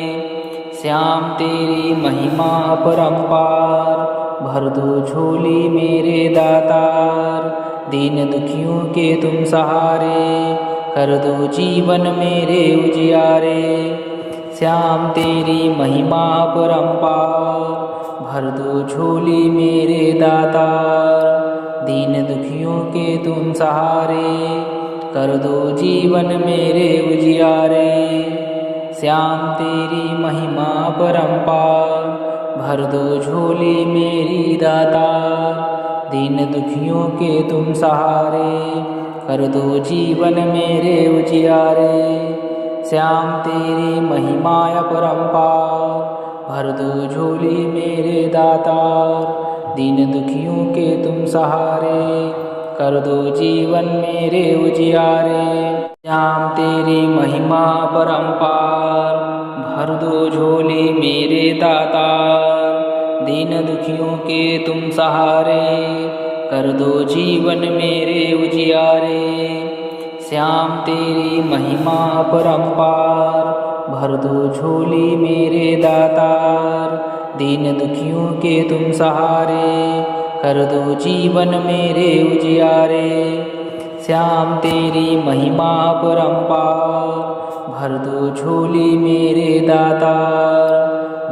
श्याम तेरी महिमा अपरंपार, भर दो झोली मेरे दातार, दीन दुखियों के तुम सहारे, कर दो जीवन मेरे उजियारे। श्याम तेरी महिमा अपरंपार, भर दो झोली मेरे दातार, दीन दुखियों के तुम सहारे, कर दो जीवन मेरे उजियारे। श्याम तेरी महिमा अपरंपार, भर दो झोली मेरी दातार, दीन दुखियों के तुम सहारे, कर दो जीवन मेरे उजियारे। श्याम तेरी महिमा अपरंपार, भर दो झोली मेरे दातार, दीन दुखियों के तुम सहारे, कर दो जीवन मेरे उजियारे। श्याम तेरी महिमा अपरंपार, भर दो झोली मेरे दातार, दीन दुखियों के तुम सहारे, कर दो जीवन मेरे उजियारे। श्याम तेरी महिमा अपरंपार, भर दो झोली मेरे दातार, दीन दुखियों के तुम सहारे, कर दो जीवन मेरे उजियारे। श्याम तेरी महिमा परंपार, भर दो झोली मेरे दातार।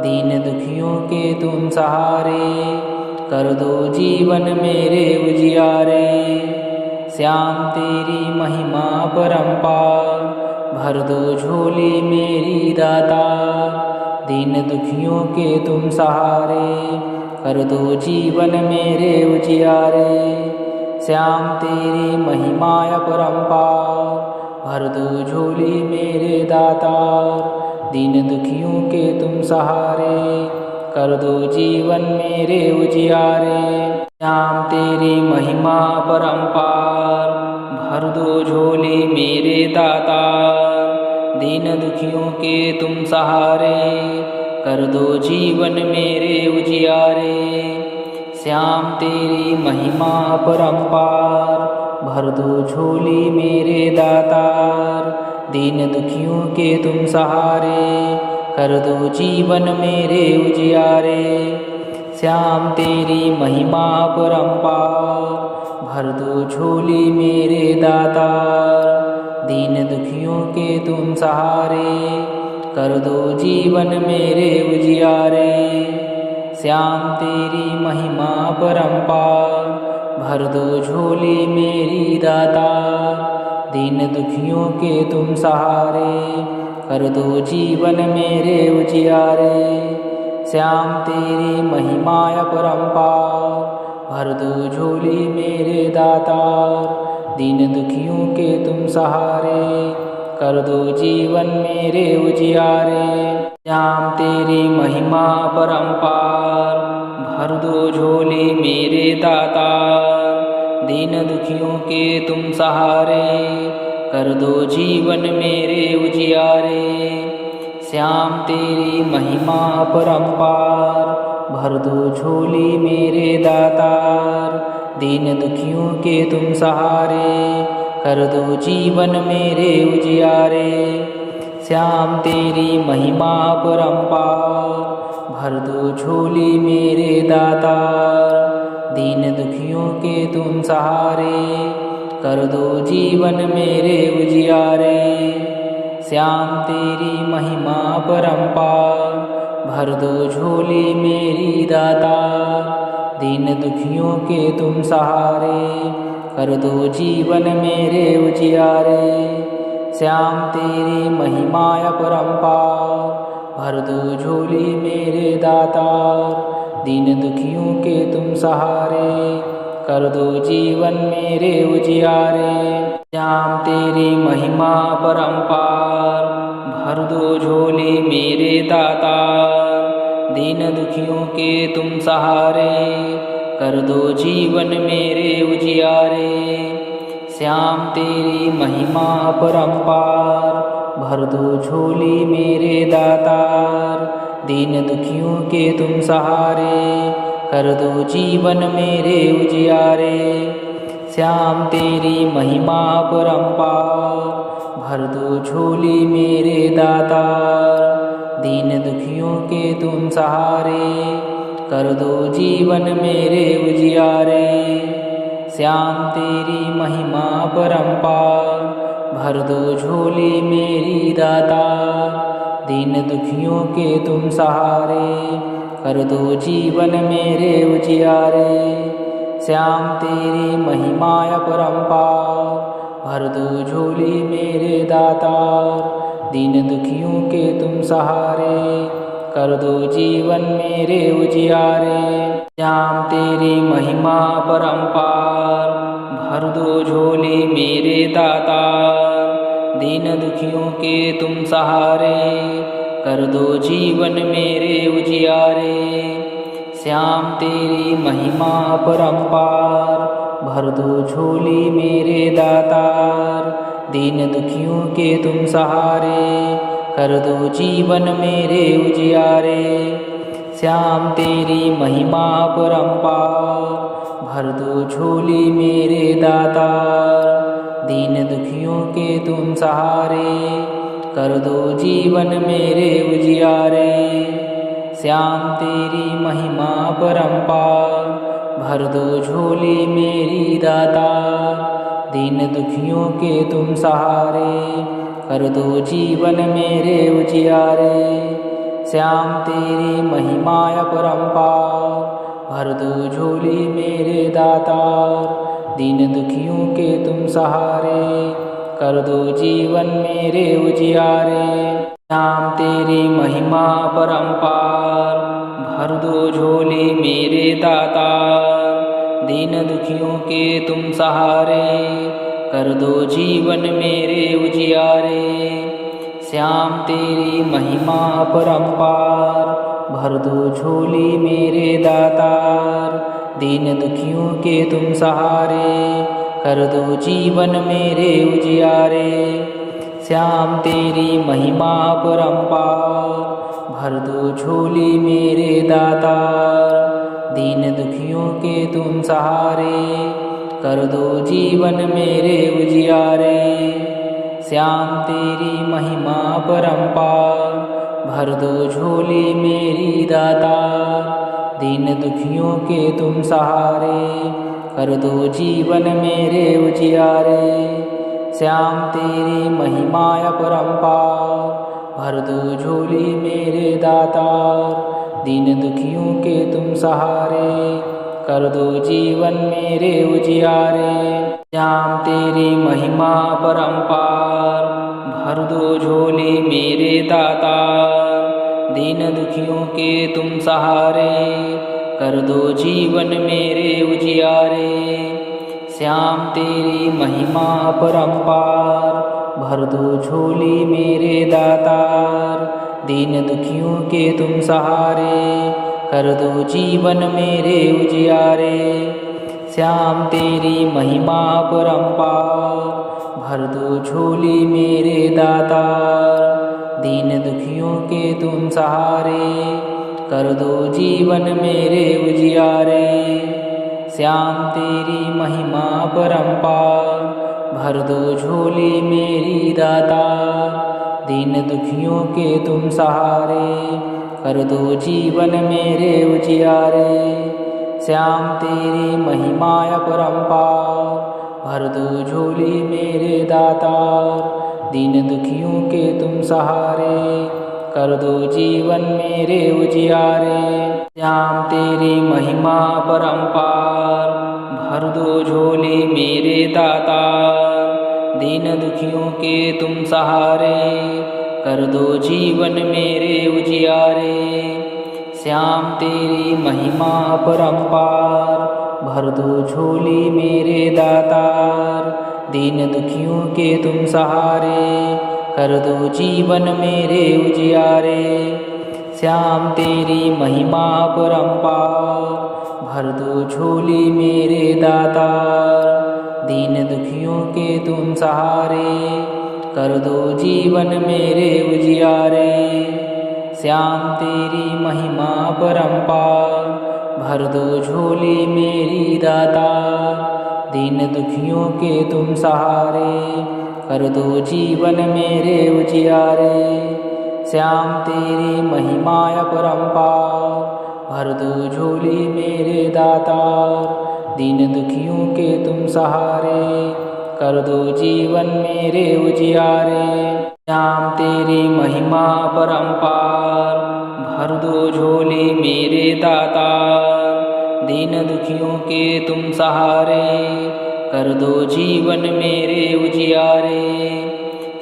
दीन दुखियों के तुम सहारे, कर दो जीवन मेरे उजियारे। श्याम तेरी महिमा परंपार, भर दो झोली मेरी दातार। दीन दुखियों के तुम सहारे, कर दो जीवन मेरे उजियारे। श्याम तेरी महिमा परंपार, भर दो झोली मेरे दातार। दीन दुखियों के तुम सहारे, कर दो जीवन मेरे उजियारे। श्याम तेरी महिमा परंपार, भर दो झोली मेरे दातार। दीन दुखियों के तुम सहारे, कर दो जीवन मेरे उजियारे। श्याम तेरी महिमा परंपार, भर दो झोली मेरे दातार। दीन दुखियों के तुम सहारे, कर दो जीवन मेरे उजियारे। श्याम तेरी महिमा परंपार, भर दो झोली मेरे दातार। दीन दुखियों के तुम सहारे, कर दो जीवन मेरे उजियारे। श्याम तेरी महिमा परंपार, भर दो झोली मेरी दातार। दीन दुखियों के तुम सहारे, कर दो जीवन मेरे उजियारे। श्याम तेरी महिमा परंपार, भर दो झोली मेरे दातार। दीन दुखियों के तुम सहारे, कर दो जीवन मेरे उजियारे। श्याम तेरी महिमा परंपार, भर दो झोली मेरे दातार। दीन दुखियों के तुम सहारे, कर दो जीवन मेरे उजियारे। श्याम तेरी महिमा परंपार, भर दो झोली मेरे दातार। दीन दुखियों के तुम सहारे, कर दो जीवन मेरे उजियारे। श्याम तेरी महिमा परंपार, भर दो झोली मेरे दातार। दीन दुखियों के तुम सहारे, कर दो जीवन मेरे उजियारे। श्याम तेरी महिमा परंपार, भर दो झोली मेरी दातार। दीन दुखियों के तुम सहारे, कर दो जीवन मेरे उजियारे। श्याम तेरी महिमा परंपार, भर दो झोली मेरे दातार। दीन दुखियों के तुम सहारे, कर दो जीवन मेरे उजियारे। श्याम तेरी महिमा परंपार, भर दो झोली मेरे दातार। दीन दुखियों के तुम सहारे, कर दो जीवन मेरे उजियारे। श्याम तेरी महिमा परंपार, भर दो झोली मेरे दातार। दीन दुखियों के तुम सहारे, कर दो जीवन मेरे उजियारे। श्याम तेरी महिमा परंपार, भर दो झोली मेरे दातार। दीन दुखियों के तुम सहारे, कर दो जीवन मेरे उजियारे। श्याम तेरी महिमा परंपार, भर दो झोली मेरी दातार। दीन दुखियों के तुम सहारे, कर दो जीवन मेरे उजियारे। श्याम तेरी महिमा परंपार, भर दो झोली मेरे दातार। दीन दुखियों के तुम सहारे, कर दो जीवन मेरे उजियारे। श्याम तेरी महिमा परंपार, भर दो झोली मेरे दातार। दीन दुखियों के तुम सहारे, कर दो जीवन मेरे उजियारे। श्याम तेरी महिमा परंपार, भर दो झोली मेरे दातार। दीन दुखियों के तुम सहारे, कर दो जीवन मेरे उजियारे। श्याम तेरी महिमा परंपार, भर दो झोली मेरे दातार। दीन दुखियों के तुम सहारे, कर दो जीवन मेरे उजियारे। श्याम तेरी महिमा परंपार, भर दो झोली मेरी दाता। दीन दुखियों के तुम सहारे, कर दो जीवन मेरे उजियारे। श्याम तेरी महिमा अपरंपार, भर दो झोली मेरे दातार। दीन दुखियों के तुम सहारे, कर दो जीवन मेरे उजियारे। श्याम तेरी महिमा अपरंपार, भर दो झोली मेरे दातार। दीन दुखियों के तुम सहारे, कर दो जीवन मेरे उजियारे। श्याम तेरी महिमा अपरंपार, भर दो झोली मेरे दातार। दीन दुखियों के तुम सहारे, कर दो जीवन मेरे उजियारे। श्याम तेरी महिमा अपरंपार, भर दो झोली मेरे दातार। दीन दुखियों के तुम सहारे, कर दो जीवन मेरे उजियारे। श्याम तेरी महिमा अपरंपार, भर दो झोली मेरी दातार। दीन दुखियों के तुम सहारे, कर दो जीवन मेरे उजियारे। श्याम तेरी महिमा अपरंपार, भर दो झोली मेरे दातार। दीन दुखियों के तुम सहारे, कर दो जीवन मेरे उजियारे। श्याम तेरी महिमा अपरंपार, भर दो झोली मेरे दातार। दीन दुखियों के तुम सहारे, कर दो जीवन मेरे उजियारे। श्याम तेरी महिमा अपरंपार, भर दो झोली मेरे दातार। दीन दुखियों के तुम सहारे, कर दो जीवन मेरे उजियारे। श्याम तेरी महिमा अपरंपार, भर दो झोली मेरे दातार। दीन दुखियों के तुम सहारे, कर दो जीवन मेरे उजियारे। श्याम तेरी महिमा अपरंपार, भर दो झोली मेरी दातार। दीन दुखियों के तुम सहारे, कर दो जीवन मेरे उजियारे। श्याम तेरी महिमा अपरंपार, भर दो झोली मेरे दातार। दीन दुखियों के तुम सहारे, कर दो जीवन मेरे उजियारे। श्याम तेरी महिमा अपरंपार, भर दो झोली मेरे दातार। दीन दुखियों के तुम सहारे, कर दो जीवन मेरे उजियारे। श्याम तेरी महिमा अपरंपार, भर दो झोली मेरे दातार। दीन दुखियों के तुम सहारे, कर दो जीवन मेरे उजियारे। श्याम तेरी महिमा अपरंपार, भर दो झोली मेरे दातार। दीन दुखियों के तुम सहारे, कर दो जीवन मेरे उजियारे। श्याम तेरी महिमा अपरंपार, भर दो झोली मेरी दातार। दीन दुखियों के तुम सहारे, कर दो जीवन मेरे उजियारे। श्याम तेरी महिमा अपरंपार, भर दो झोली मेरे दातार। दीन दुखियों के तुम सहारे, कर दो जीवन मेरे उजियारे। श्याम तेरी महिमा अपरंपार, भर दो झोली मेरे दातार। दीन दुखियों के तुम सहारे, कर दो जीवन मेरे उजियारे।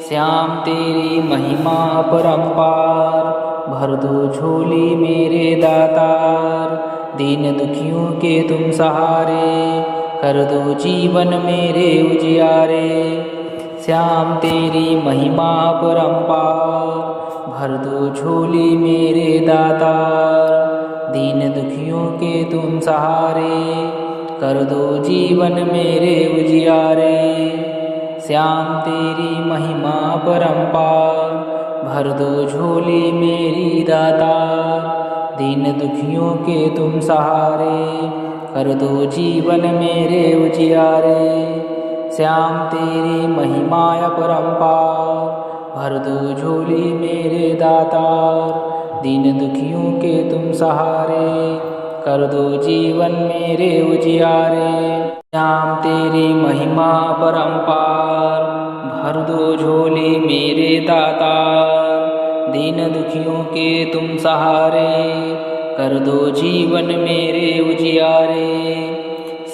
श्याम तेरी महिमा अपरंपार, भर दो झोली मेरे दातार। दीन दुखियों के तुम सहारे, कर दो जीवन मेरे उजियारे। श्याम तेरी महिमा अपरंपार, भर दो झोली मेरे दातार। दीन दुखियों के तुम सहारे, कर दो जीवन मेरे उजियारे। श्याम तेरी महिमा अपरंपार, भर दो झोली मेरी दातार। दीन दुखियों के तुम सहारे, कर दो जीवन मेरे उजियारे। श्याम तेरी महिमा अपरंपार, भर दो झोली मेरे दातार। दीन दुखियों के तुम सहारे, कर दो जीवन मेरे उजियारे। श्याम तेरी महिमा परंपार, भर दो झोली मेरे दातार। दीन दुखियों के तुम सहारे, कर दो जीवन मेरे उजियारे।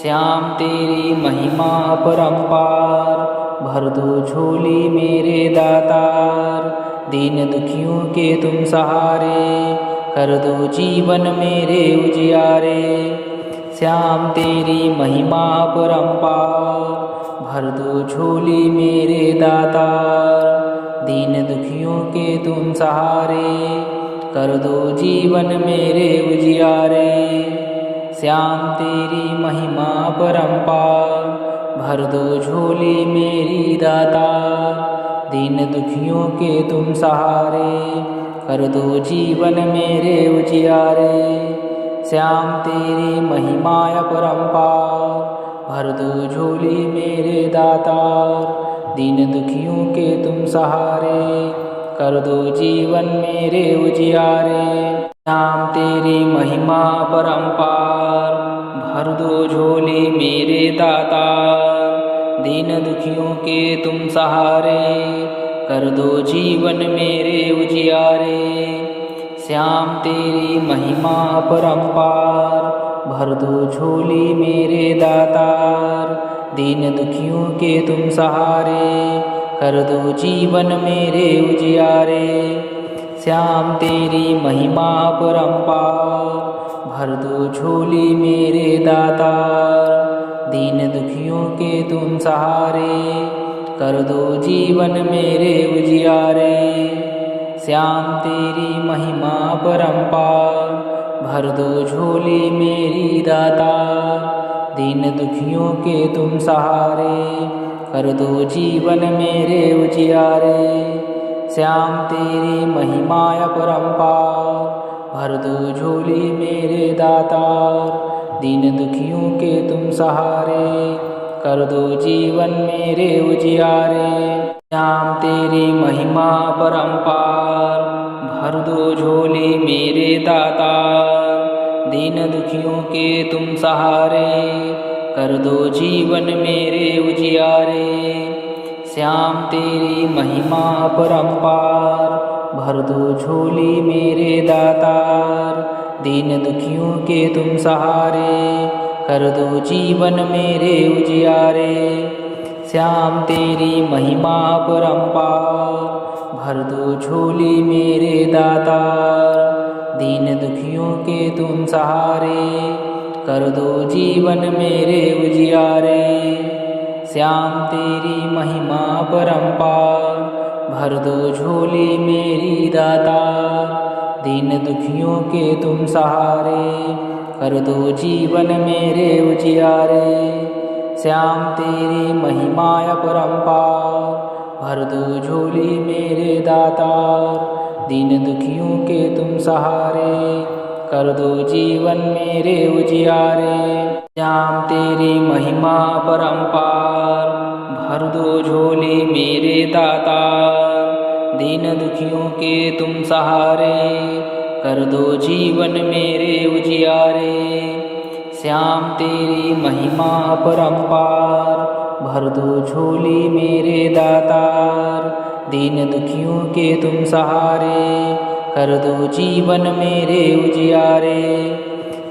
श्याम तेरी महिमा परंपार, भर दो झोली मेरे दातार। दीन दुखियों के तुम सहारे, कर दो जीवन मेरे उजियारे। श्याम तेरी महिमा परंपार, भर दो झोली मेरे दातार। दीन दुखियों के तुम सहारे, कर दो जीवन मेरे उजियारे। श्याम तेरी महिमा परंपार, भर दो झोली मेरी दातार। दीन दुखियों के तुम सहारे, कर दो जीवन मेरे उजियारे। श्याम तेरी महिमा परंपार, भर दो झोली मेरे दातार। दीन दुखियों के तुम सहारे, कर दो जीवन मेरे उजियारे। श्याम तेरी महिमा परंपार, भर दो झोली मेरे दातार। दीन दुखियों के तुम सहारे, कर दो जीवन मेरे उजियारे। श्याम तेरी महिमा परंपार, भर दो झोली मेरे दातार। दीन दुखियों के तुम सहारे, कर दो जीवन मेरे उजियारे। श्याम तेरी महिमा परंपार, भर दो झोली मेरे दातार। दीन दुखियों के तुम सहारे, कर दो जीवन मेरे उजियारे। श्याम तेरी महिमा परंपार, भर दो झोली मेरी दातार। दीन दुखियों के तुम सहारे, कर दो जीवन मेरे उजियारे। श्याम तेरी महिमा परंपार, भर दो झोली मेरे दातार। दीन दुखियों के तुम सहारे, कर दो जीवन मेरे उजियारे। श्याम तेरी महिमा परंपार, भर दो झोली मेरे दातार। दीन दुखियों के तुम सहारे, कर दो जीवन मेरे उजियारे। श्याम तेरी महिमा परंपार, भर दो झोली मेरे दातार। दीन दुखियों के तुम सहारे, कर दो जीवन मेरे उजियारे। श्याम तेरी महिमा परंपार, भर दो झोली मेरे दातार। दीन दुखियों के तुम सहारे, कर दो जीवन मेरे उजियारे। श्याम तेरी महिमा परंपार, भर दो झोली मेरी दातार। दीन दुखियों के तुम सहारे, कर दो जीवन मेरे उजियारे। श्याम तेरी महिमा परंपार, भर दो झोली मेरे दातार। दीन दुखियों के तुम सहारे, कर दो जीवन मेरे उजियारे। श्याम तेरी महिमा परंपार, भर दो झोली मेरे दातार। दीन दुखियों के तुम सहारे, कर दो जीवन मेरे उजियारे। श्याम तेरी महिमा परंपार, भर दो झोली मेरे दातार। दीन दुखियों के तुम सहारे, कर दो जीवन मेरे उजियारे।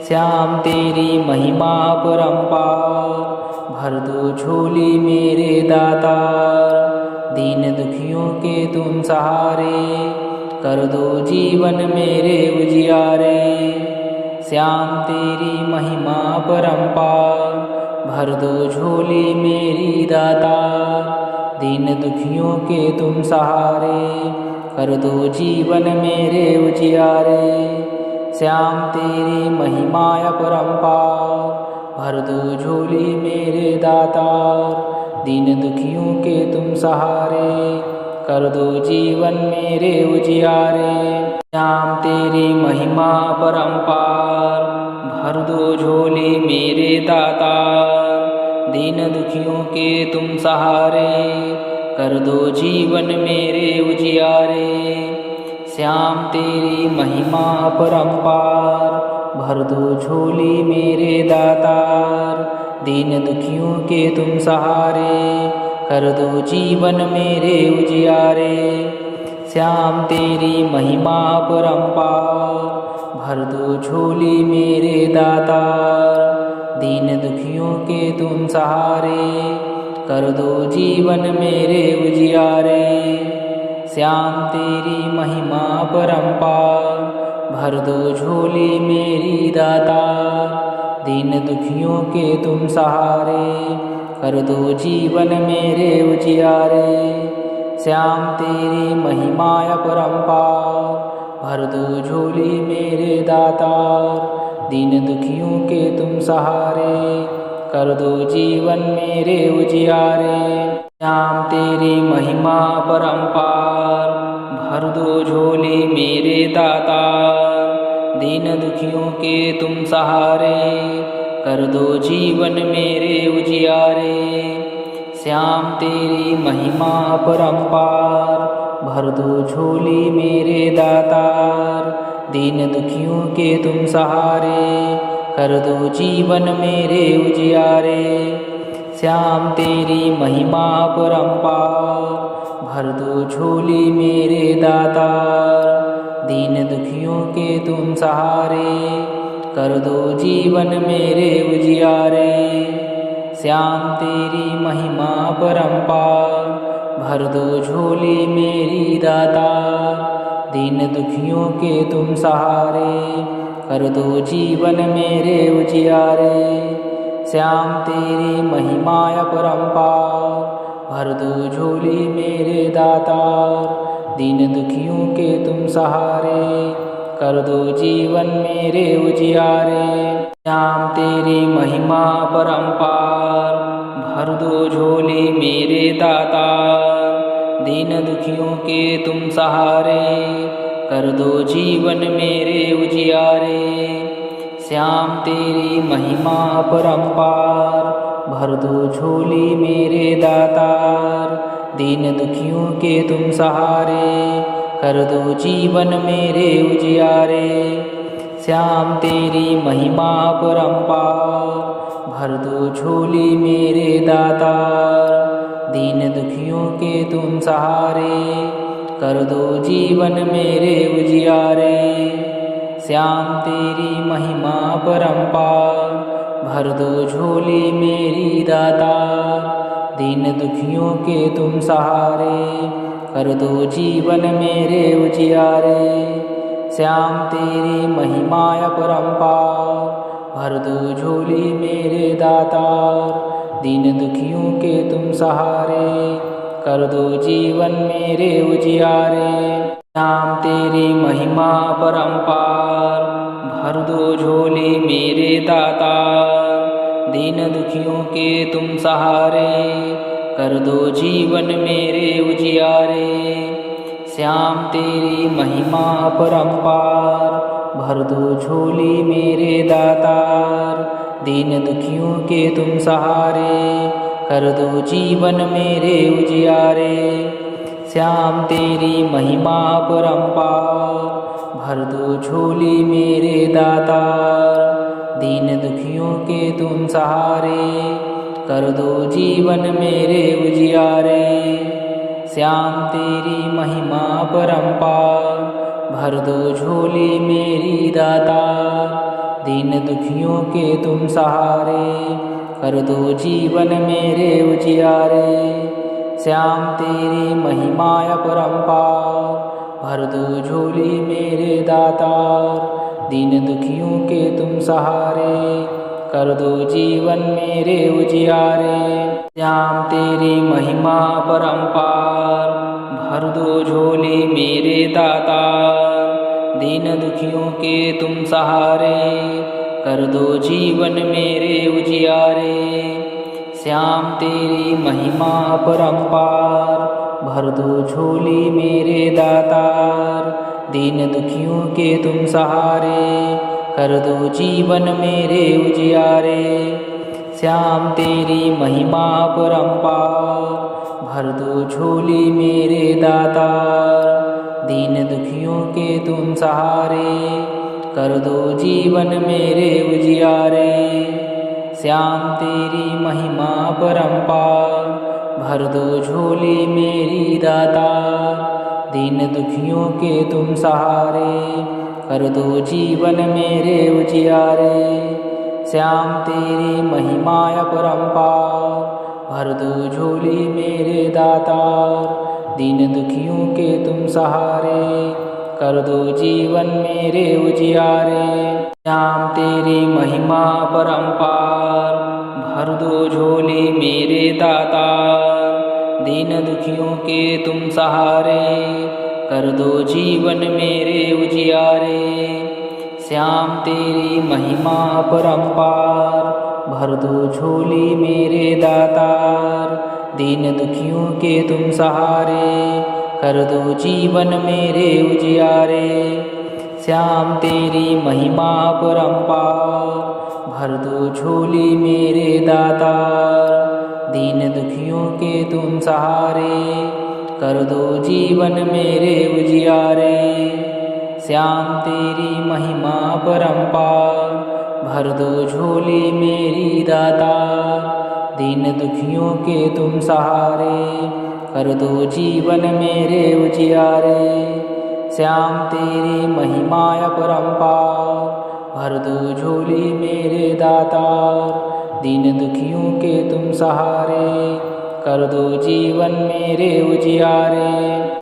श्याम तेरी महिमा परंपार, भर दो झोली मेरे दातार। दीन दुखियों के तुम सहारे, कर दो जीवन मेरे उजियारे। श्याम तेरी महिमा परंपार, भर दो झोली मेरी दातार। दीन दुखियों के तुम सहारे, कर दो जीवन मेरे उजियारे। श्याम तेरी महिमा परंपार, भर दो झोली मेरे दातार। दीन दुखियों के तुम सहारे, कर दो जीवन मेरे उजियारे। श्याम तेरी महिमा परंपार, भर दो झोली मेरे दातार। दीन दुखियों के तुम सहारे, कर दो जीवन मेरे उजियारे। श्याम तेरी महिमा परंपार, भर दो झोली मेरे दातार। दीन दुखियों के तुम सहारे, कर दो जीवन मेरे उजियारे। श्याम तेरी महिमा परंपार, भर दो झोली मेरे दातार। दीन दुखियों के तुम सहारे, कर दो जीवन मेरे उजियारे। श्याम तेरी महिमा परंपार, भर दो झोली मेरी दातार। दीन दुखियों के तुम सहारे, कर दो जीवन मेरे उजियारे। श्याम तेरी महिमा परंपार, भर दो झोली मेरे दातार। दीन दुखियों के तुम सहारे, कर दो जीवन मेरे उजियारे। श्याम तेरी महिमा परंपार, भर दो झोली मेरे दातार। दीन दुखियों के तुम सहारे, कर दो जीवन मेरे उजियारे। श्याम तेरी महिमा परंपार, भर दो झोली मेरे दातार। दीन दुखियों के तुम सहारे, कर दो जीवन मेरे उजियारे। श्याम तेरी महिमा परंपार, भर दो झोली मेरे दातार। दीन दुखियों के तुम सहारे, कर दो जीवन मेरे उजियारे। श्याम तेरी महिमा परंपार, भर दो झोली मेरी दातार। दीन दुखियों के तुम सहारे, कर दो जीवन मेरे उजियारे। श्याम तेरी महिमा परंपार, भर दो झोली मेरे दातार। दीन दुखियों के तुम सहारे, कर दो जीवन मेरे उजियारे। श्याम तेरी महिमा परंपार, भर दो झोली मेरे दातार। दीन दुखियों के तुम सहारे, कर दो जीवन मेरे उजियारे। श्याम तेरी महिमा परंपार, भर दो झोली मेरे दातार। दीन दुखियों के तुम सहारे, कर दो जीवन मेरे उजियारे। श्याम तेरी महिमा परंपार, भर दो झोली मेरे दातार। दीन दुखियों के तुम सहारे, कर दो जीवन मेरे उजियारे। श्याम तेरी महिमा परंपार, भर दो झोली मेरी दातार। दीन दुखियों के तुम सहारे, कर दो जीवन मेरे उजियारे। श्याम तेरी महिमा परंपार, भर दो झोली मेरे दातार। दीन दुखियों के तुम सहारे, कर दो जीवन मेरे उजियारे। श्याम तेरी महिमा परंपार, भर दो झोली मेरे दातार। दीन दुखियों के तुम सहारे, कर दो जीवन मेरे उजियारे। श्याम तेरी महिमा परंपार, भर दो झोली मेरे दातार। दीन दुखियों के तुम सहारे, कर दो जीवन मेरे उजियारे। श्याम तेरी महिमा परंपार, भर दो झोली मेरे दातार। दीन दुखियों के तुम सहारे, कर दो जीवन मेरे उजियारे। श्याम तेरी महिमा परंपार, भर दो झोली मेरी दातार। दीन दुखियों के तुम सहारे, कर दो जीवन मेरे उजियारे। श्याम तेरी महिमा परंपार, भर दो झोली मेरे दातार। दीन दुखियों के तुम सहारे, कर दो जीवन मेरे उजियारे। श्याम तेरी महिमा परंपार, भर दो झोली मेरे दातार। दीन दुखियों के तुम सहारे, कर दो जीवन मेरे उजियारे। श्याम तेरी महिमा परंपार, भर दो झोली मेरे दातार। दीन दुखियों के तुम सहारे, कर दो जीवन मेरे उजियारे। श्याम तेरी महिमा परंपार, भर दो झोली मेरे दातार। दीन दुखियों के तुम सहारे, कर दो जीवन मेरे उजियारे। श्याम तेरी महिमा परंपार, भर दो झोली मेरी दाता। दीन दुखियों के तुम सहारे, कर दो जीवन मेरे उजियारे। श्याम तेरी महिमा अपरंपार, भर दो झोली मेरे दातार। दीन दुखियों के तुम सहारे, कर दो जीवन मेरे उजियारे। श्याम तेरी महिमा परंपार, भर दो झोली मेरे दातार। दीन दुखियों के तुम सहारे, कर दो जीवन मेरे उजियारे। श्याम तेरी महिमा परंपार, भर दो झोली मेरे दातार। दीन दुखियों के तुम सहारे, कर दो जीवन मेरे उजियारे। श्याम तेरी महिमा परंपार, भर दो झोली मेरे दातार। दीन दुखियों के तुम सहारे, कर दो जीवन मेरे उजियारे। श्याम तेरी महिमा परंपार, भर दो झोली मेरी दातार। दीन दुखियों के तुम सहारे, कर दो जीवन मेरे उजियारे। श्याम तेरी महिमा अपरंपार, भर दो झोली मेरे दातार। दीन दुखियों के तुम सहारे, कर दो जीवन मेरे उजियारे।